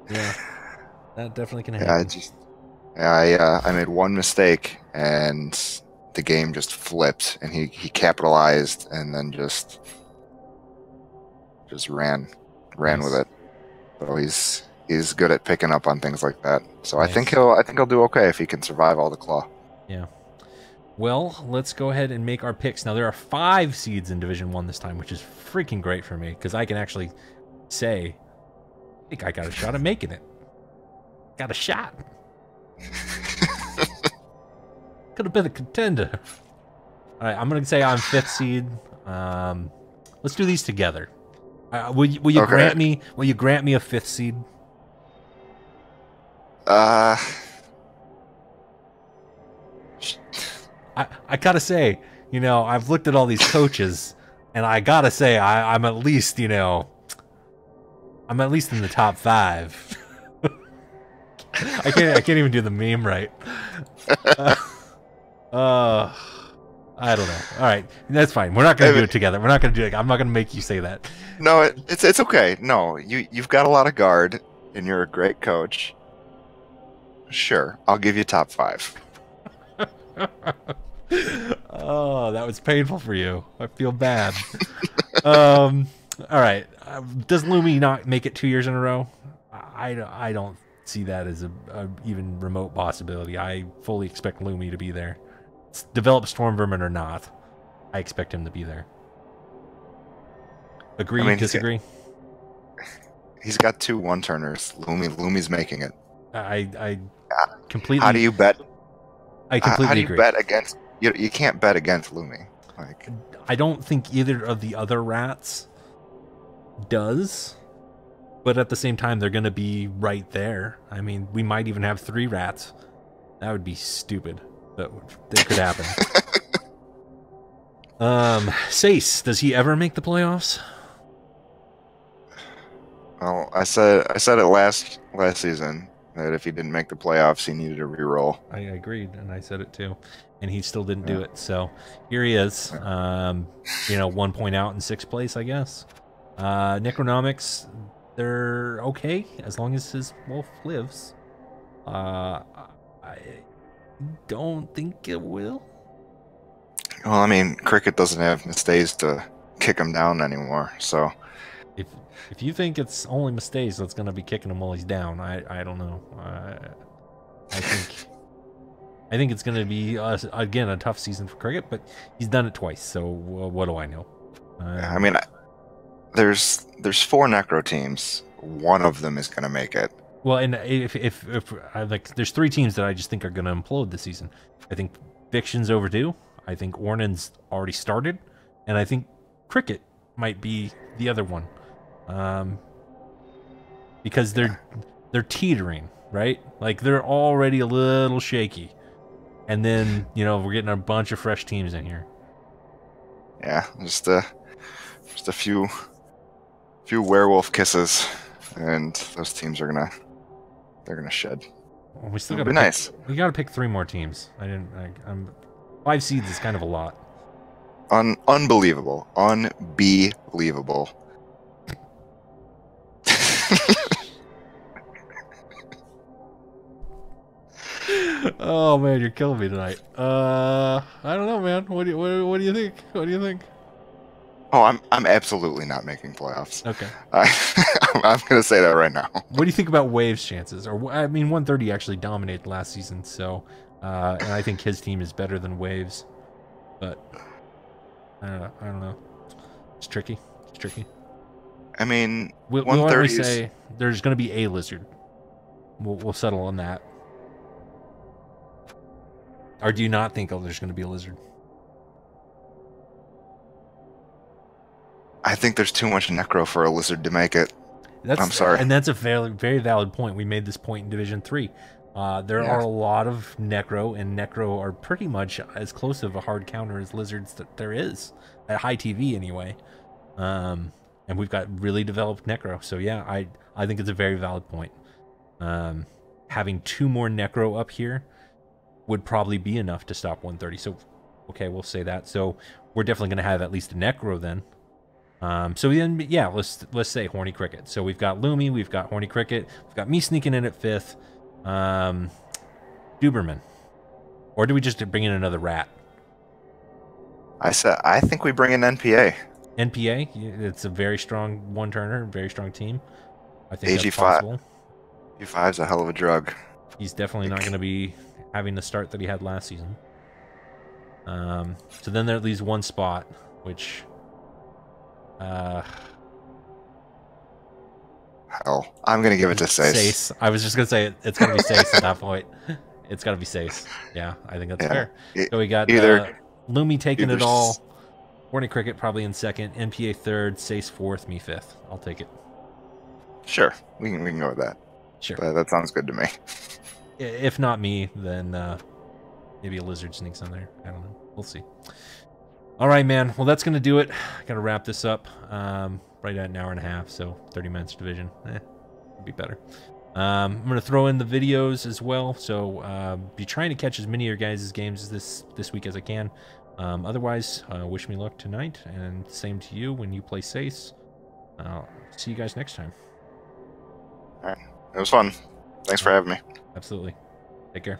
Yeah, that definitely can happen. I made one mistake, and the game just flipped, and he capitalized, and then just ran nice. With it. So he's good at picking up on things like that. So nice. I think he'll do okay if he can survive all the claw. Yeah. Well, let's go ahead and make our picks. Now, there are 5 seeds in Division 1 this time, which is freaking great for me, because I can actually say, I think I got a shot at making it. Got a shot. Could have been a contender. All right, I'm going to say I'm 5th seed. Let's do these together. Will you grant me? Will you grant me a 5th seed? I gotta say, I've looked at all these coaches, and I gotta say, I'm at least, I'm at least in the top 5. I can't even do the meme right. I don't know. All right, that's fine. We're not gonna do it together. We're not gonna do it. I'm not gonna make you say that. No, it's okay. No, you've got a lot of guard, and you're a great coach. Sure, I'll give you top 5. Oh, that was painful for you. I feel bad. All right. Does Lumi not make it 2 years in a row? I don't see that as a even remote possibility. I fully expect Lumi to be there. Develop Storm Vermin or not, I expect him to be there. Agree, disagree? He's got 2 one-turners. Lumi's making it. I completely... How do you bet? I completely agree. Bet against... You can't bet against Lumi. I don't think either of the other rats does, but at the same time, they're going to be right there. I mean, we might even have 3 rats. That would be stupid, but that could happen. Sace, does he ever make the playoffs? Well, I said it last season that if he didn't make the playoffs, he needed a reroll. I agreed, and I said it too, and he still didn't do it. So here he is, 1 point out in 6th place, I guess. Necronomics, they're okay as long as his wolf lives. I don't think it will. Well, I mean, Cricket doesn't have mistakes to kick him down anymore, so... If you think it's only mistakes that's going to be kicking him while he's down, I don't know. I think it's going to be, again, a tough season for Cricket, but he's done it twice, so what do I know? I mean, there's 4 Necro teams. One of them is going to make it. Well, and if like, there's 3 teams that I just think are going to implode this season. I think Fiction's overdue. I think Ornan's already started, and I think Cricket might be the other one. Because they're teetering, right? Like, they're already a little shaky. And then, you know, we're getting a bunch of fresh teams in here. Yeah, just a few werewolf kisses, and those teams are they're gonna shed. Well, we still got to be nice. We got to pick 3 more teams. I'm 5 seeds is kind of a lot. Unbelievable. Unbelievable. Oh man, you're killing me tonight. I don't know, man. What do you think? What do you think? Oh, I'm absolutely not making playoffs. Okay. I'm gonna say that right now. What do you think about Waves' chances? Or I mean, 130 actually dominated last season, so and I think his team is better than Waves, but I don't know. It's tricky. It's tricky. I mean, we'll only say there's going to be a lizard. We'll settle on that. Or do you not think there's going to be a lizard? I think there's too much Necro for a lizard to make it. I'm sorry. And that's a very, very valid point. We made this point in Division 3. There are a lot of Necro, and Necro are pretty much as close of a hard counter as lizards that there is. At high TV, anyway. And we've got really developed Necro. So, yeah, I think it's a very valid point. Having 2 more Necro up here would probably be enough to stop 130. So, okay, we'll say that. So, we're definitely going to have at least a Necro then. So then, yeah, let's say Horny Cricket. So we've got Lumi, we've got Horny Cricket, we've got me sneaking in at 5th. Duberman. Or do we just bring in another rat? I think we bring in NPA. NPA, it's a very strong one-turner, very strong team. I think AG5. that's possible. AG5's a hell of a drug. He's definitely not going to be having the start that he had last season. So then there leaves 1 spot, which... hell, I'm gonna give it to Sace. Sace. I was just gonna say it's gotta be Sace at that point. It's gotta be Sace. Yeah, I think that's fair. So we got Lumi taking it all. Horny Cricket probably in 2nd, NPA 3rd, Sace 4th, me 5th. I'll take it. Sure, we can go with that. Sure, that sounds good to me. If not me, then maybe a lizard sneaks in there. I don't know. We'll see. All right, man. Well, that's going to do it. I got to wrap this up right at an hour and a half, so 30 minutes division. Would be better. I'm going to throw in the videos as well, so be trying to catch as many of your guys' games this week as I can. Otherwise, wish me luck tonight, and same to you when you play Sace. See you guys next time. All right. It was fun. Thanks for having me. Absolutely. Take care.